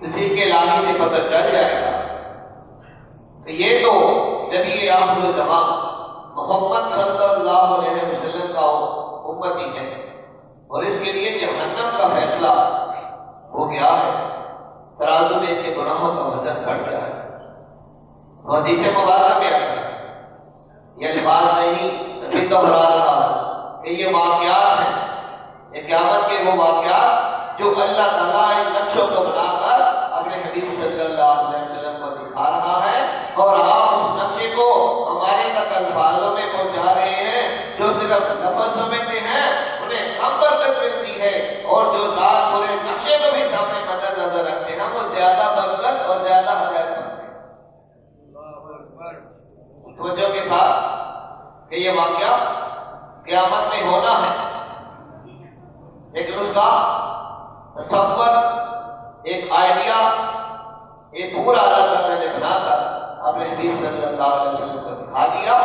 کسی کے الہی سے پتہ چل جائے گا کہ یہ تو نبی آخر الزمان محمد صلی اللہ علیہ وسلم کا امتی ہے اور اس کے لیے جہنم کا فیصلہ ہو گیا ہے. ترازو میں اس کے گناہوں کا وزن بڑھ گیا ہے. حدیث مبارکہ میں آتا ہے، یہ الفاظ نہیں نبی دہرا رہا کہ یہ واقعات ہیں، یہ قیامت کے وہ واقعات جو اللہ تعالیٰ ان نقشوں کو بنا کر اپنے حبیب صلی اللہ علیہ وسلم کو دکھا رہا ہے اور آپ اس نقشے کو ہمارے تک الفاظوں میں پہنچا رہے ہیں. جو صرف لفظ سمجھتے ہیں انہیں کم برکت ملتی ہے اور جو ذات پورے نقشے کو بھی سامنے مد نظر رکھتے ہیں وہ زیادہ برکت اور زیادہ ہدایت پاتے ہیں. توجہ کے ساتھ کہ یہ واقعہ قیامت میں ہونا ہے، لیکن اس کا تصور ایک آئیڈیا ایک پورا اللہ تعالیٰ نے بنا کر اپنے حبیب صلی اللہ علیہ وسلم کو دکھا دیا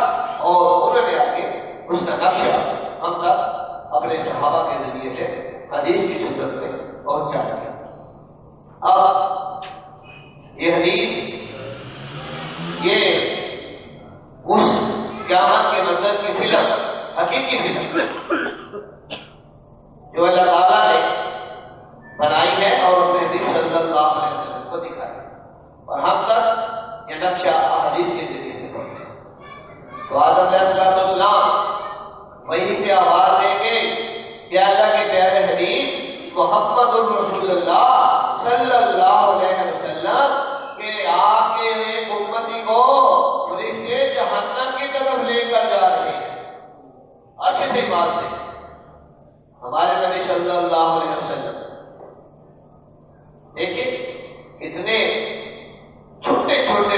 اور انہوں نے آگے اس کا نقشہ ہم تک اپنے صحابہ کے ذریعے سے حدیث کی صورت میں پہنچا دیا. اب یہ حدیث یہ اس قیامت کے منظر کی فلم، حقیقی فلم جو اللہ تعالیٰ نے بنائی ہے اور اپنے حبیب صلی اللہ علیہ وسلم کو دکھائی اور ہم تک یہ نقشہ حدیث کے ذریعے سے پہنچے. تو آدم علیہ السلام وہی سے آواز دیں گے کہ اللہ کے پیارے حبیب محمد الرسول اللہ صلی اللہ علیہ وسلم کہ سے بات ہے ہمارے نبی صلی اللہ علیہ وسلم دیکھیں کتنے چھوٹے چھوٹے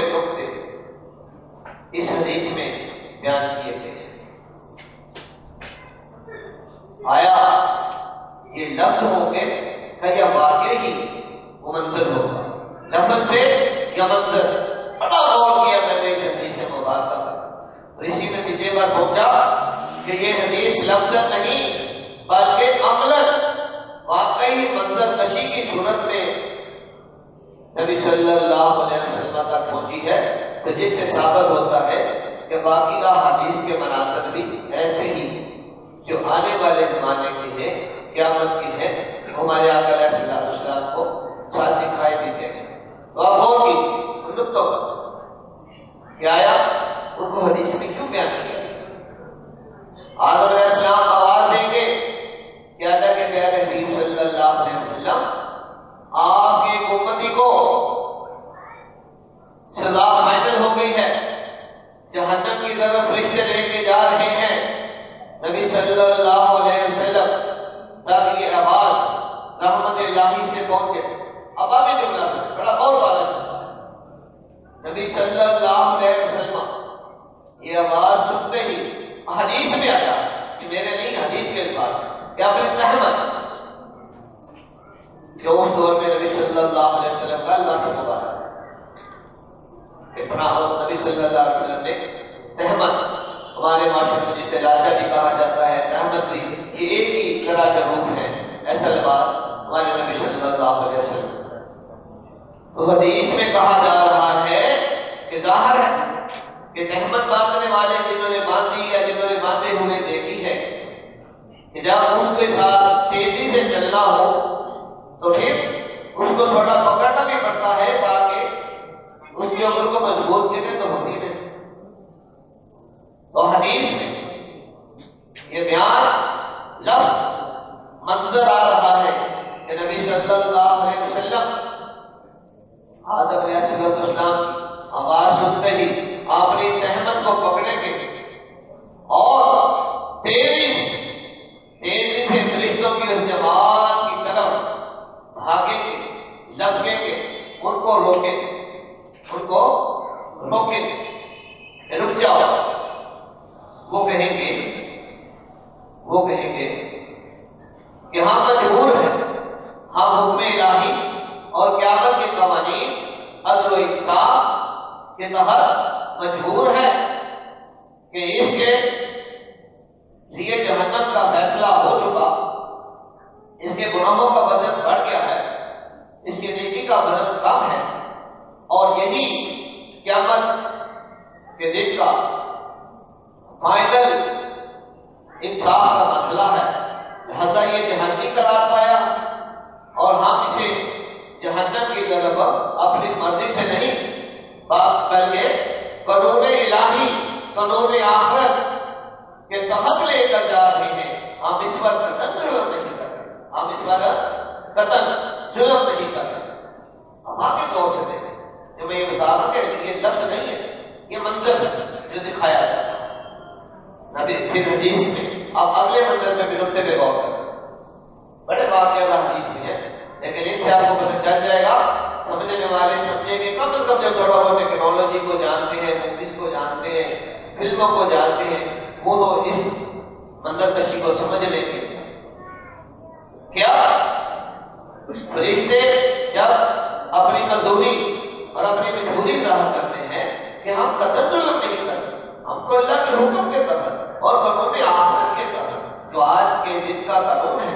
نقطے اس حدیث میں بیان کیے گئے ہیں. آیا یہ لفظ ہوں گے کہ یا واقعی ہی وہ منظر ہوگا لفظ سے یا منظر؟ بڑا غور کیا میں نے اس حدیث مبارکہ پر اور اسی نتیجے پر پہنچا کہ یہ حدیث لفظ نہیں بلکہ عملاً واقعی منظر کشی کی صورت میں نبی صلی اللہ علیہ وسلم تک پہنچی ہے، تو جس سے ثابت ہوتا ہے کہ باقی احادیث کے مناظر بھی ایسے ہی جو آنے والے زمانے کی ہے، قیامت کی ہے، ہمارے آقا علیہ السلام کو ساتھ دکھائی دیتے ہیں. تو آپ غور کیجیے ان نقطوں پر کیا آیا ان کو حدیث میں کیوں بیان کیا. آدم علیہ السلام آواز دیں گے کہ اللہ کے پیارے حبیب صلی اللہ علیہ وسلم آپ کی ایک امتی کو سزا فائنل ہو گئی ہے، جہنم کی طرف فرشتے لے کے جا رہے ہیں. نبی صلی اللہ علیہ وسلم تاکہ یہ آواز رحمت الہی سے پہنچے. اب آگے جملہ بڑا اور والا نبی صلی اللہ علیہ وسلم یہ آواز سنتے ہی حدیث میں آیا کہ میرے نہیں حدیث کے الفاظ کہ اپنی تہمت جو اس دور میں نبی صلی اللہ علیہ وسلم کا اللہ سے مبارک اتنا نبی صلی اللہ علیہ وسلم نے تہمت ہمارے معاشرے میں جسے لاچا بھی کہا جاتا ہے تہمت بھی یہ ایک ہی طرح کا روپ ہے ایسا لباس ہمارے نبی صلی اللہ علیہ وسلم. تو حدیث میں کہا جا رہا ہے کہ ظاہر ہے کہ تہمت باندھنے والے جنہوں نے باندھی یا جنہوں نے باندھے ہوئے دیکھی ہے کہ جب اس کے ساتھ تیزی سے چلنا ہو تو پھر اس کو تھوڑا پکڑنا بھی پڑتا ہے تاکہ اس کی عمر کو مضبوط کرے تو ہوتی نہیں. تو حدیث میں یہ بیان لفظ منظر آ رہا ہے کہ نبی صلی اللہ علیہ وسلم آدم علیہ السلام آواز سنتے ہی اپنی تہمت کو پکڑیں گے اور تیزی سے فرشتوں کی اس جماعت کی طرف بھاگیں گے، لپکیں گے، ان کو روکیں گے رک جاؤ. وہ کہیں گے کہ ہم مجبور ہیں، ہم حکم الہی اور قیامت کے قوانین عدل و انصاف کے تحت مجبور ہیں کہ اس کے لیے جہنم کا فیصلہ ہو چکا، اس کے گناہوں کا وزن بڑھ گیا ہے، اس کے نیکی کا وزن کم ہے اور یہی قیامت کے دن کا فائنل انصاف کا مسئلہ ہے. لہذا یہ جہنمی قرار پایا اور ہم اسے جہنم کی طرف اپنی مرضی سے نہیں بلکہ قانون الہی قانون آخرت کے تحت لے کر جا رہے ہیں. ہم اس پر قطعاً ظلم نہیں کر رہے، ہم آگے دور سے دیکھیں جو میں یہ بتا رہا ہوں کہ یہ لفظ نہیں ہے، یہ منظر جو دکھایا جاتا ہے نبی پھر حدیث میں. اب اگلے منظر میں بھی نقطے پہ غور کریں. بڑے واقعہ حدیث میں ہے لیکن ان سے آپ کو پتہ چل جائے گا. سمجھنے والے سمجھیں گے کم از کم جو تھوڑا بہت ٹیکنالوجی کو جانتے ہیں، موویز کو جانتے ہیں، فلموں کو جانتے ہیں، وہ تو اس منظر کشی کو سمجھ لیں گے. کیا فرشتے جب اپنی مزدوری اور اپنی مجبوری ظاہر کرتے ہیں کہ ہم قطعاً ظلم نہیں کرتے، ہم کو اللہ کے حکم کے تحت اور قانون آخرت کے تحت جو آج کے دن کا قانون ہے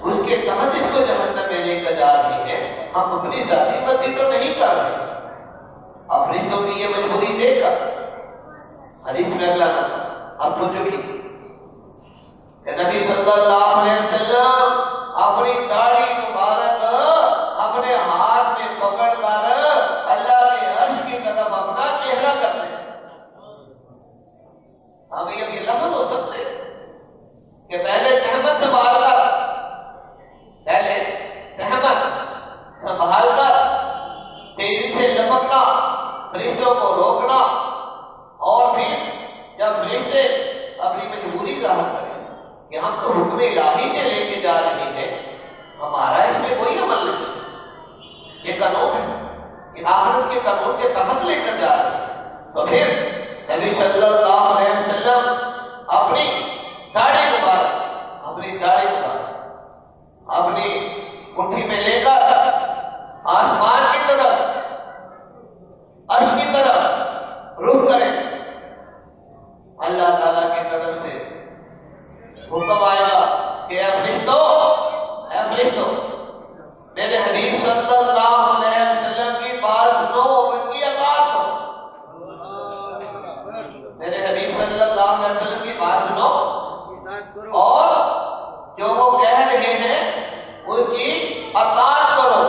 اس کے تحت اس کو جہنم میں لے کر جا رہی ہے. ہم اپنی ذاتی مرضی تو نہیں کر رہے. اب فرشتوں کی یہ مجبوری دیکھ کر حدیث میں اگلا اب سوچو کہ نبی صلی اللہ علیہ وسلم اپنی داڑھی مبارک اپنے ہاتھ میں پکڑ کر اللہ کے عرش کی طرف اپنا چہرہ کرتے ہیں. ہم یہ لفظ ہو سکتے کہ پہلے تہمت سنبھال کر تیزی سے لپکنا، فرشتوں کو روکنا اور پھر جب فرشتے کہ ہم تو حکم الہی سے لے کے جا رہے ہیں، ہمارا اس میں کوئی عمل نہیں، یہ قانون ہے، یہ آخرت کے قانون کے تحت لے کر جا رہے ہیں۔ تو پھر نبی صلی اللہ علیہ وسلم اپنی داڑھی مبارک اپنی مٹھی میں لے کر آسمان کی طرف، عرش کی طرف رخ کریں، اللہ تعالیٰ کی طرف سے حکم آیا کہ اے فرشتوں میرے حبیب صلی اللہ علیہ وسلم کی بات سنو، ان کی اطاعت کرو، میرے حبیب صلی اللہ علیہ وسلم کی بات سنو اور جو وہ کہہ رہے ہیں اس کی اطاعت کرو،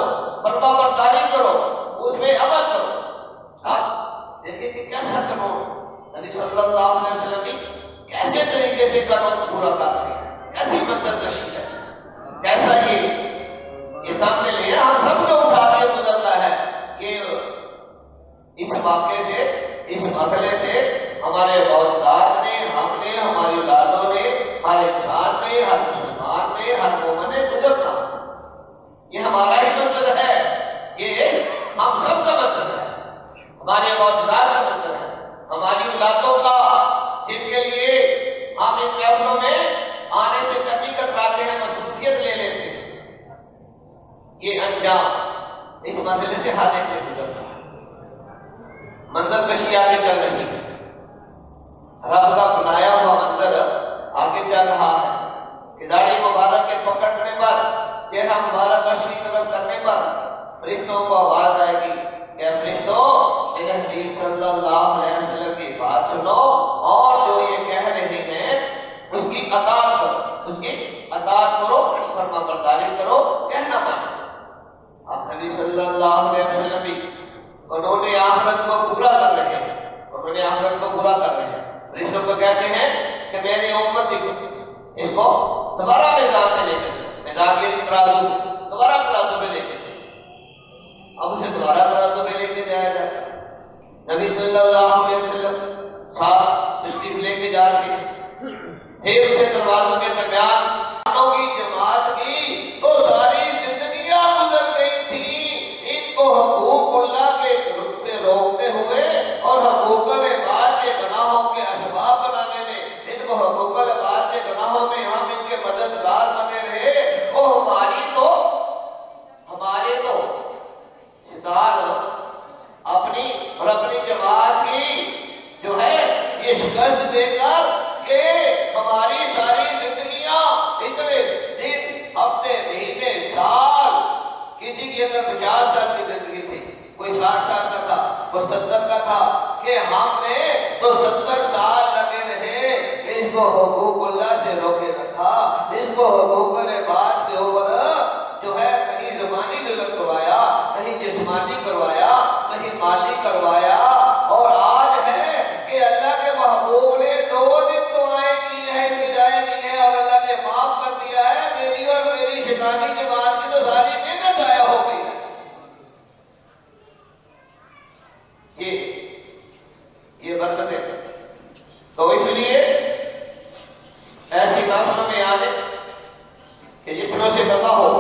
فرما برداری کرو، اس میں عمل کرو۔ اب دیکھیں کہ کیسا قانون نبی صلی اللہ علیہ وسلم کی کیسے طریقے سے قانون پورا کر رہے ہیں، کیسی منطق کشی ہے، کیسا یہ سامنے لے ہم سب کو اٹھا کے گزرتا ہے کہ اس واقعے سے، اس مسئلے سے ہمارے باوجداد نے، ہم نے، ہماری اولادوں نے، ہر انسان نے، ہر مسلمان نے، ہر مومن نے گزرنا، یہ ہمارا ہی منظر ہے، یہ ہم سب کا منظر ہے، ہمارے باوجداد کا منظر ہے، ہماری اولادوں کا، جن کے لیے ہم ان محفلوں میں آنے سے کمی کتراتے ہیں، مصروفیت لے لیتے ہیں، یہ انجام اس مرحلے سے ہر ایک میں گزرنا ہے۔ منظر کشی آگے چل رہی ہے، رب کا بنایا ہوا منظر آگے چل رہا ہے کہ داڑھی مبارک کے پکڑنے پر، چہرہ مبارک عرش کی طرف کرنے پر فرشتوں کو آواز آئے گی کہ اے فرشتوں میرے حبیب صلی اللہ علیہ وسلم کی بات سنو اور جو یہ کہہ رہے ہیں اس کی اطاعت کرو، اس کی اطاعت کرو، فرما برداری کرو، کہنا مانو۔ اب نبی صلی اللہ علیہ وسلم بھی انہوں نے آخرت کو پورا کر رہے ہیں، انہوں نے آخرت کو پورا کر رہے ہیں، فرشتوں کو کہتے ہیں کہ میری امت اس کو دوبارہ میدان میں لے کے میدان کے ترازو دوبارہ ترازو میں لے کے، اب اسے دوبارہ ترازو میں لے کے جایا جاتا ہے۔ نبی صلی اللہ علیہ وسلم ساتھ تشریف لے کے جا رہے ہیں، پھر اسے دروازوں کے درمیان کی جماعت کی تو ساری زندگیاں گزر گئی تھی ان کو حقوق اللہ کے سے روکتے ہوئے اور حقوق العباد کے گناہوں کے اسباب بنانے میں، ان کو حقوق العباد کے گناہوں میں ہم ان کے مددگار بنے رہے، وہ ہمارے تو ستار اپنی اور اپنی جماعت کی جو ہے یہ شکست دے کر کہ ہماری ساری زندگیاں اتنے دن، ہفتے، مہینے، سال، کسی کی اگر 50 سال کی زندگی تھی، کوئی 60 سال کا تھا، کوئی 70 کا تھا، کہ ہم نے تو 70 سال لگے رہے اس کو حقوق اللہ سے روکے رکھا، اس کو حقوق العباد کے اوپر جو ہے کہیں زبانی ظلم کروایا، کہیں جسمانی کروایا، کہیں مالی کروایا، اور آج ہے کہ اللہ کے محبوب نے 2 دن دعائیں کی ہیں، التجائیں کی ہیں اور اللہ نے معاف کر دیا ہے، میری اور میری شیطانی جماعت کی تو ساری محنت ضائع ہو گئی ہے۔ یہ برکت ہے، تو اس لیے ایسی محفلوں میں آنے کہ جس میں سے پتا ہو،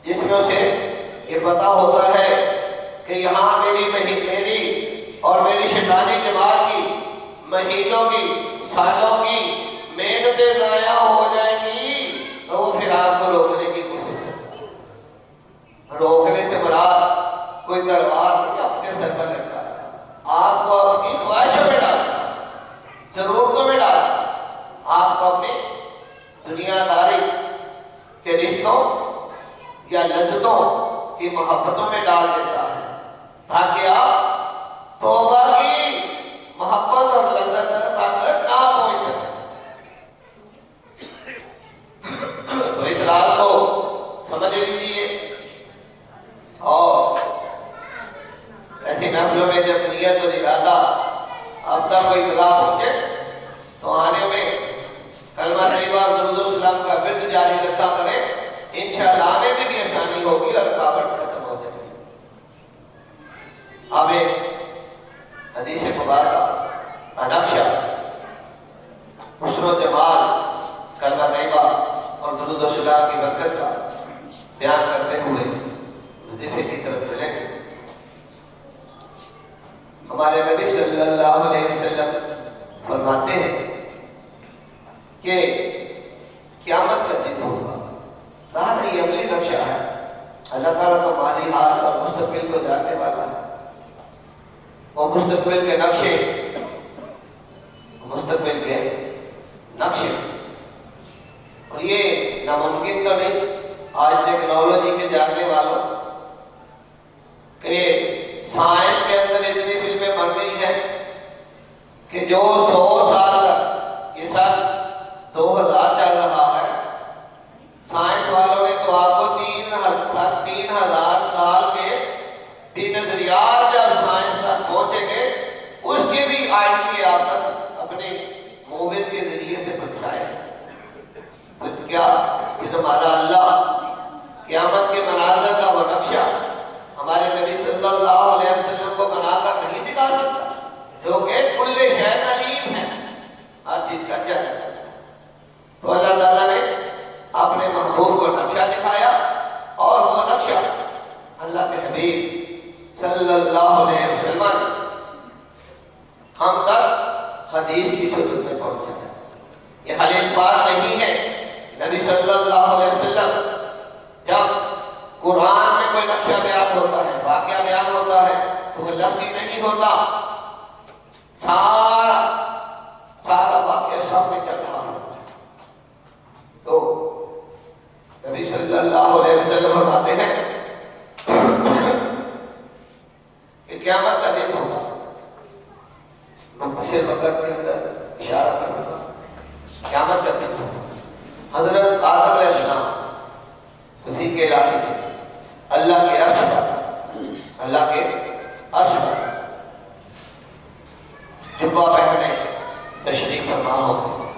جس میں سے یہ پتا ہوتا ہے کہ یہاں میری اور میری شیطانی جماعت کی مہینوں کی، سالوں کی محنتیں ضائع ہو جائیں گی، تو وہ پھر آپ کو روکنے کی کوشش کرتا ہے۔ روکنے سے مراد کوئی تلوار نہیں اپنے سر پر لٹکا ہے، آپ کو اپنی خواہشوں میں ڈالتا ہے، ضرورتوں میں ڈالتا ہے، آپ کو اپنی دنیا داری کے رشتوں یا لذتوں کی محبتوں میں ڈال دیتا ہے تاکہ آپ توبہ کی محبت اور لذت تک نہ پہنچ سکیں۔ تو اس راز کو سمجھ لیجیے، اور ایسی محفلوں میں جب نیت اور ارادہ اب تک کوئی اطلاع پہنچے تو آنے میں کلمہ طیبہ اور درود السلام کا ورد جاری رکھا کریں، انشاءاللہ آنے میں بھی آسانی ہوگی اور رکاوٹ ختم ہو جائے گی۔ اب ایک حدیث مبارکہ کا نقشہ اس ہمارے نبی صلی اللہ علیہ وسلم فرماتے ہیں کہ قیامت کا دن ہوگا. ظاہر یہ عملی نقشہ ہے. اللہ تعالیٰ تو ماضی حال اور مستقبل کو جاننے والا ہے. وہ مستقبل کے نقشے اور یہ ناممکن تو نہیں آج ٹیکنالوجی کے جاننے والوں کہ سائنس کے اندر اتنی فلمیں بن گئی ہیں کہ جو 100 سال تک یہ سال 2000 چل رہا ہے، سائنس والوں نے تو آپ کو 3000 سال کے بھی نظریات جب سائنس تک پہنچیں گے اس کے بھی آئیڈیے آپ تک اپنے موویز کے ذریعے سے پہنچائے. تو کیا یہ ہمارا اللہ قیامت کے مناظر کا وہ نقشہ ہمارے نبی صلی اللہ علیہ وسلم کو بنا کر نہیں دکھا سکتا جو کہ کل شے علیم ہے، ہر چیز کا جانتا ہے. تو اللہ تعالیٰ نے اپنے محبوب کو نقشہ دکھایا اور وہ نقشہ اللہ کے حبیب صلی اللہ علیہ وسلم ہم تک حدیث کی صورت میں پہنچا ہے. یہ حال الفاظ نہیں ہے. نبی صلی اللہ علیہ وسلم جب قرآن میں کوئی نقشہ بیان ہوتا ہے، واقعہ بیان ہوتا ہے تو وہ لفظی نہیں ہوتا، سارا واقعہ سب میں چل رہا ہوتا ہے. تو نبی صلی اللہ علیہ وسلم فرماتے ہیں کہ قیامت کا دن ہوگا. مختصر وقت کے اندر اشارہ کروں گا. قیامت کا دن ہوگا. حضرت آدم علیہ السلام اسی کے الہی سے اللہ کے عرش پر جبہ پہنے تشریف فرما ہوں گے.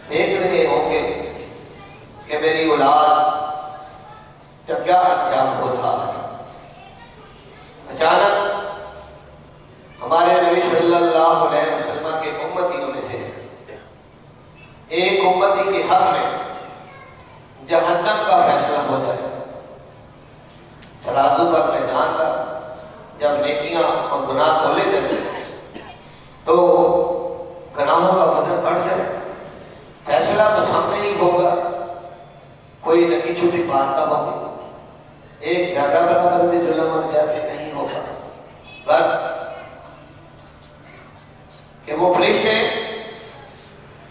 دیکھ رہے ہوں گے کہ میری اولاد کا کیا انجام ہو رہا ہے. اچانک ہمارے نبی صلی اللہ علیہ وسلم کے امتیوں میں سے ایک امتی کے حق میں جہنم کا فیصلہ ہو جائے گا. ترازو پر میدان پر جب نیکیاں اور گناہ تولے جائیں تو گناہوں کا وزن بڑھ جائے. فیصلہ تو سامنے ہی ہوگا، کوئی نکی چھوٹی بات نہ ہوگی، ایک زیادہ برابر بھی ظلم اور زیادتی نہیں ہوگا. بس کہ وہ فرشتے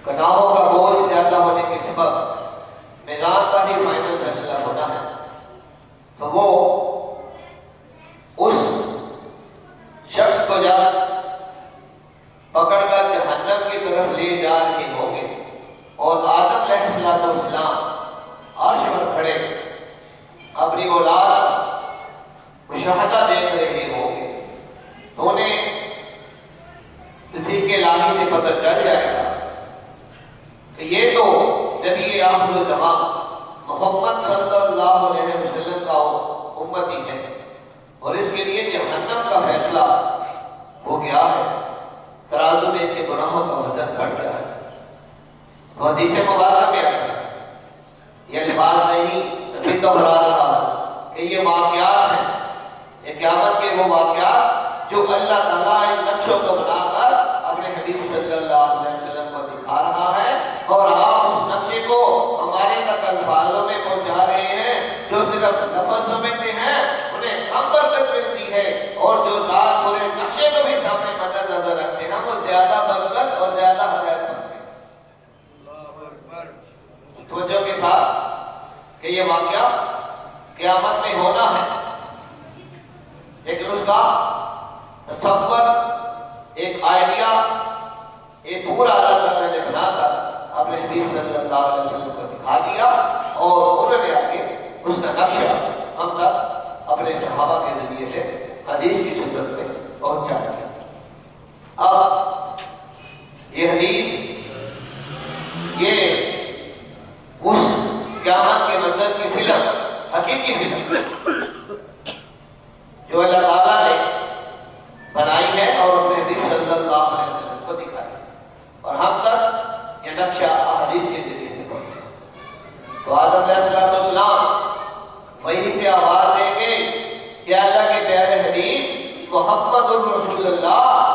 گناہوں کا بوجھ زیادہ ہونے کے سبب میدان کا ہی فائنل فیصلہ ہونا ہے. تو وہ اس شخص کو جب پکڑ کر جہنم کی طرف لے جا رہے ہوں گے اور آدم علیہ السلام عرش پر کھڑے اپنی اولاد مشاہدہ دیکھ رہے ہوں گے تو انہیں کسی کے الہی سے پتہ چل جائے گا کہ یہ تو نبی آخر الزمان محمد صلی اللہ علیہ وسلم کا امتی ہے اور اس کے لیے جہنم کا فیصلہ ہو گیا ہے. ترازو میں اس کے گناہوں کا وزن بڑھ گیا ہے. حدیث مبارکہ میں آتا ہے، یہ الفاظ نہیں نبی دہرا رہا کہ یہ واقعات ہیں، یہ قیامت کے وہ واقعات جو اللہ تعالیٰ ان نقشوں کو بنا کر اپنے حبیب صلی اللہ علیہ وسلم کو دکھا رہا ہے اور آپ اس نقشے کو ہمارے تک الفاظوں میں پہنچا رہے ہیں. جو صرف لفظ سمجھتے ہیں انہیں کم برکت ملتی ہے اور جو ساتھ پورے نقشے کو بھی سامنے مد نظر رکھتے ہیں وہ زیادہ برکت اور زیادہ ہدایت پاتے ہیں. توجہ کے ساتھ کہ یہ واقعہ قیامت میں ہونا ہے، لیکن اس کا تصور ایک آئیڈیا ایک پورا اللہ تعالیٰ نے بنا کر اپنے حبیب صلی اللہ علیہ وسلم کو دکھا دیا اور انہوں نے آگے اس کا نقشہ ہم تک اپنے صحابہ کے ذریعے سے حدیث کی صورت میں پہنچا دیا. اب یہ حدیث یہ اس قیامت کے منظر کی فلم، حقیقی فلم جو اللہ تعالیٰ نے بنائی ہے اور اپنے حبیب صلی اللہ علیہ وسلم کو دکھائی اور ہم تک یہ نقشہ حدیث کے ذریعے سے پہنچا. تو آدم علیہ السلام وہی سے آواز دیں گے کہ اللہ کے پیارے حبیب محمد الرسول اللہ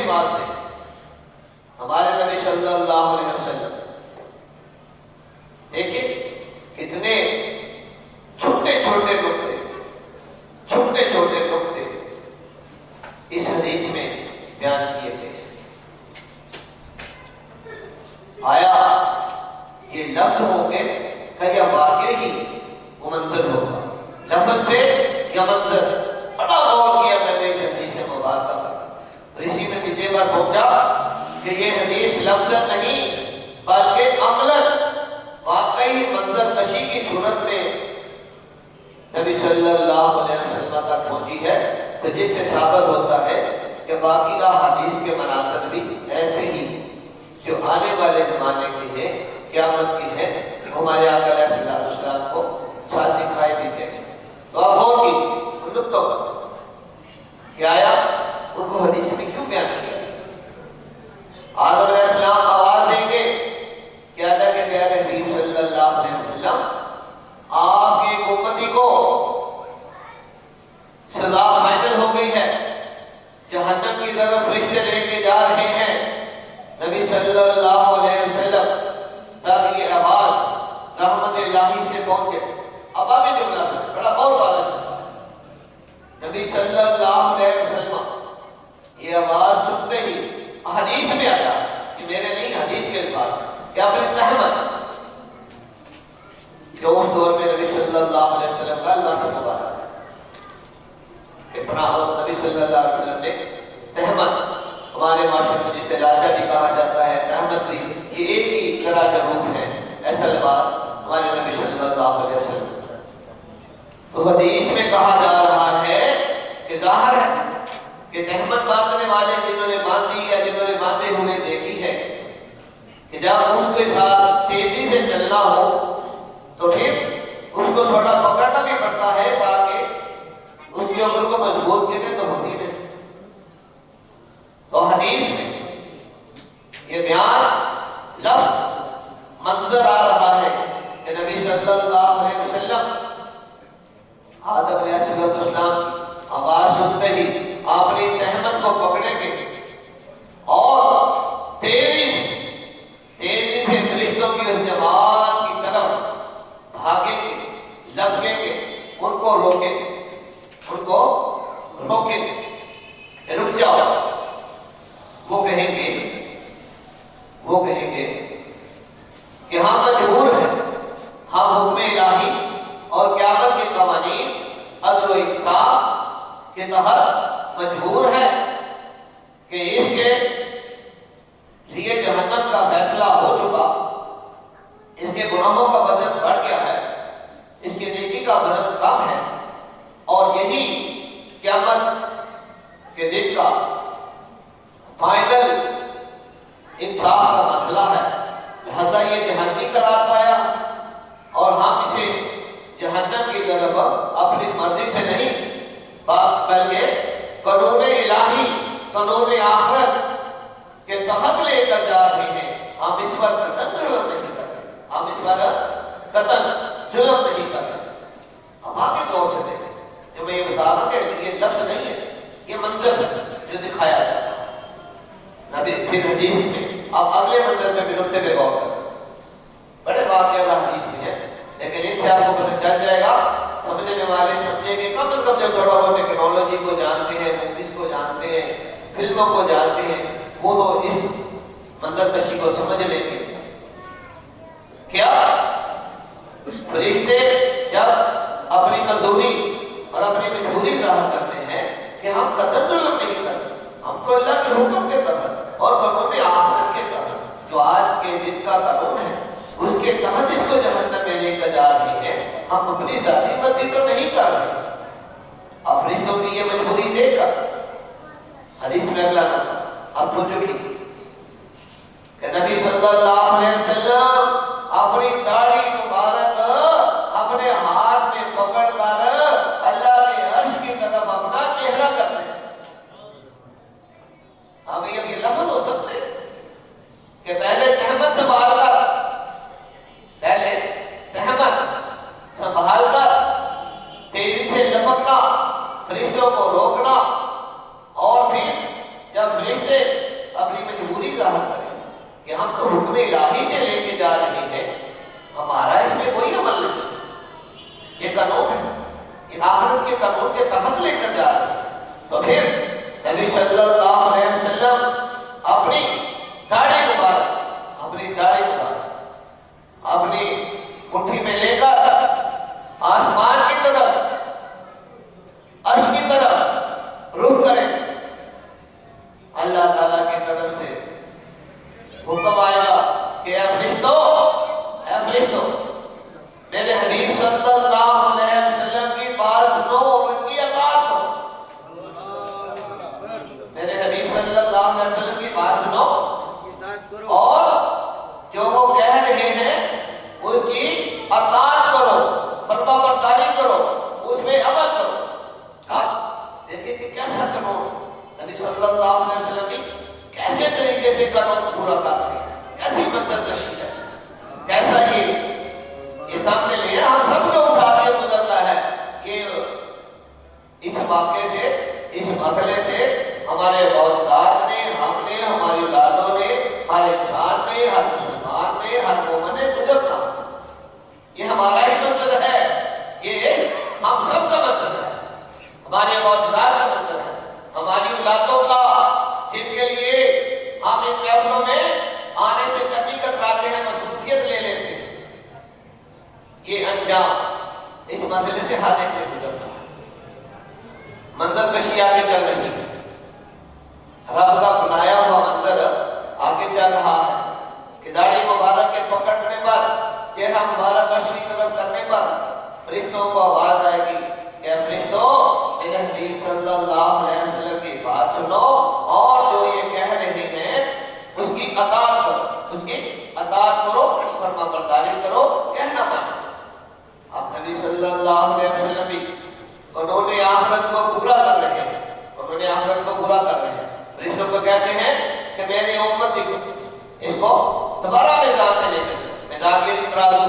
بات ہے ہمارے نبی صلی اللہ علیہ وسلم دیکھیں کتنے چھوٹے چھوٹے نقطے اس حدیث میں بیان کیے گئے. آیا یہ لفظ ہوں گے کہ یا واقع ہی وہ منظر ہوگا؟ لفظ تھے یا منظر؟ بڑا غور کیا میں نے اس حدیث مبارکہ پر اور اسی نتیجے پر پہنچا کہ یہ حدیث لفظ نہیں بلکہ عملاً واقعی منظر کشی کی صورت میں نبی صلی اللہ علیہ وسلم تک پہنچی ہے. تو جس سے ثابت ہوتا ہے کہ باقی احادیث کے مناظر بھی ایسے ہی جو آنے والے زمانے کی ہے، قیامت کی ہے، ہمارے آقا علیہ السلام کو ساتھ دکھائے دیتے ہیں. تو آپ غور کیجیے ان نقطوں پر کہ آیا ان کو حدیث میں کیوں بیان کیا. آدم علیہ السلام آواز دیں گے کہ اللہ کے پیارے حبیب صلی اللہ علیہ وسلم آپ کے امتی کو سزا فائنل ہو گئی ہے، جہنم کی طرف فرشتے لے کے جا رہے ہیں. نبی صلی اللہ علیہ وسلم تک یہ آواز رحمت الہی سے پہنچے. اب آگے جملہ تھا بڑا اور والا تھا. نبی صلی اللہ علیہ وسلم یہ آواز سنتے ہی حدیث میں آیا کہ میرے نہیں حدیث کے الفاظ کہ اپنی تہمت جو اس دور میں نبی صلی اللہ علیہ وسلم کا اللہ سے مبارک ہے کہ پناہ نبی صلی اللہ علیہ وسلم نے تہمت ہمارے معاشرے میں جسے لاچا بھی کہا جاتا ہے، تہمت بھی یہ ایک ہی طرح کا روپ ہے. ایسا لباس ہمارے نبی صلی اللہ علیہ وسلم. تو حدیث میں کہا جا رہا ہے کہ ظاہر ہے کہ تہمت باندھنے والے جنہوں نے باندھی یا جنہوں نے باندھے ہوئے دیکھی ہے کہ جب اس کے ساتھ تیزی سے چلنا ہو تو پھر اس کو تھوڑا پکڑنا بھی پڑتا ہے تاکہ اس کی عمر کو مضبوط کرے تو ہوتی نہیں. تو حدیث میں یہ بیان لفظ منظر آ رہا ہے کہ نبی صلی اللہ علیہ وسلم آدم علیہ السلام کی آواز سنتے ہی اپنی تہمت کو پکڑیں گے اور تیزی سے فرشتوں کی اس جماعت کی طرف بھاگیں گے، لپکیں گے، ان کو روکیں گے رک جاؤ. وہ کہیں گے کہ ہم مجبور ہیں، ہم حکم الہی اور قیامت کے قوانین عدل و انصاف کے تحت مجبور ہیں کہ اس کے لیے جہنم کا فیصلہ ہو چکا، اس کے گناہوں کا وزن بڑھ گیا ہے، اس کی نیکی کا وزن کم ہے اور یہی قیامت کے دن کا فائنل انصاف کا مسئلہ ہے. لہذا یہ جہنمی قرار پایا اور ہم اسے جہنم کی طرف اپنی مرضی سے نہیں بلکہ قانون الہی، قانون آخرت کے تحت لے کر جا رہے ہیں. ہم اس پر قطعاً ظلم نہیں کر رہے، ہم آگے غور سے دیکھیں. جو میں یہ بتا رہا ہوں کہ یہ لفظ نہیں ہے، یہ منظر جو دکھایا جاتا ہے نبی پھر حدیث میں. اب اگلے منظر میں بھی نقطے پہ غور کریں. بڑے واقعہ حدیث میں ہے لیکن ان سے آپ کو پتہ چل جائے گا. سمجھنے والے سمجھیں گے کم از کم جو تھوڑا بہت ٹیکنالوجی کو جانتے ہیں، موویز کو جانتے ہیں، فلموں کو جانتے ہیں، وہ تو اس منظر کشی کو سمجھ لیں گے. کیا فرشتے جب اپنی مزدوری اور اپنی مجبوری ظاہر کرتے ہیں کہ ہم قطعاً ظلم نہیں کرتے، ہم تو اللہ کے حکم کے تحت اور قانون آخرت کے تحت جو آج کے دن کا قانون ہے اس کے تحت اس کو جہنم میں لے کر جا رہے ہیں. ہم اپنی ذاتی مرضی تو نہیں کر رہے. اب فرشتوں کی یہ مجبوری دیکھ کر حدیث میں اگلا اب تو چکی کہ نبی صلی اللہ علیہ وسلم اپنی داڑھی مبارک اپنے ہاتھ میں پکڑ کر اللہ کے عرش کی طرف اپنا چہرہ کرتے ہیں. اب یہ لفظ ہو سکتے کہ پہلے تہمت سنبھال کر تیزی سے لپکنا، فرشتوں کو روکنا اور پھر جب فرشتے اپنی مجبوری ظاہر کریں کہ ہم تو حکم الہی سے لے کے جا رہے ہیں، ہمارا اس میں کوئی عمل نہیں، یہ قانون ہے، یہ آخرت کے قانون کے تحت لے کر جا رہے ہیں۔ تو پھر نبی صلی اللہ علیہ وسلم اپنی داڑھی مبارک اپنی مٹھی میں لے کر آسمان کی طرف، عرش کی طرف رخ کریں، اللہ تعالیٰ کی طرف سے حکم آئے گا کہ اے فرشتو میرے حبیب صلی اللہ علیہ وسلم کی بات سنو، ان کی اطاعت کرو، میرے حبیب صلی اللہ علیہ وسلم کی بات سنو اور جو وہ کہہ رہے ہیں اس کی اطاعت کرو، فرما برداری کرو، اس میں عمل کرو۔ اب دیکھیں کہ کیسا قانون نبی صلی اللہ علیہ وسلم کی کیسے طریقے سے قانون پورا کر رہے ہیں، کیسی منظر کشی ہے، کیسا یہ سامنے لے ہم سب کو اٹھا کے گزرنا ہے کہ اس واقعے سے، اس مسئلے سے ہمارے باوجدار نے، ہم نے، ہماری اولادوں نے، ہر انسان نے، ہر مسلمان نے، ہر مومن نے گزرنا۔ یہ ہمارا ہی منظر ہے، یہ ہم سب کا منظر ہے، ہمارے باوجدار کا منظر ہے، ہماری اولادوں کا، جن کے لیے ہم ان محفلوں میں آنے سے کمی کتراتے ہیں، مصروفیت لے لیتے ہیں۔ یہ انجام اس مرحلے سے ہر ایک نے گزرنا ہے۔ منظر کشی آگے چل رہی ہے، رب کا بنایا ہوا منظر آگے چل رہا ہے کہ داڑھی مبارک کے پکڑنے پر، چہرہ مبارک اشری طرف کرنے پر فرشتوں کو آواز آئے گی کہ فرشتوں میرے حبیب صلی اللہ علیہ وسلم کی بات سنو اور جو یہ کہہ رہے ہیں اس کی اطاعت کرو، فرما برداری کرو، کہنا مانو۔ اب نبی صلی اللہ علیہ وسلم بھی انہوں نے آخرت کو پورا کر رہے ہیں، فرشتوں کو کہتے ہیں کہ میری امت اس کو دوبارہ میدان میں لے کر میدان کے ترازو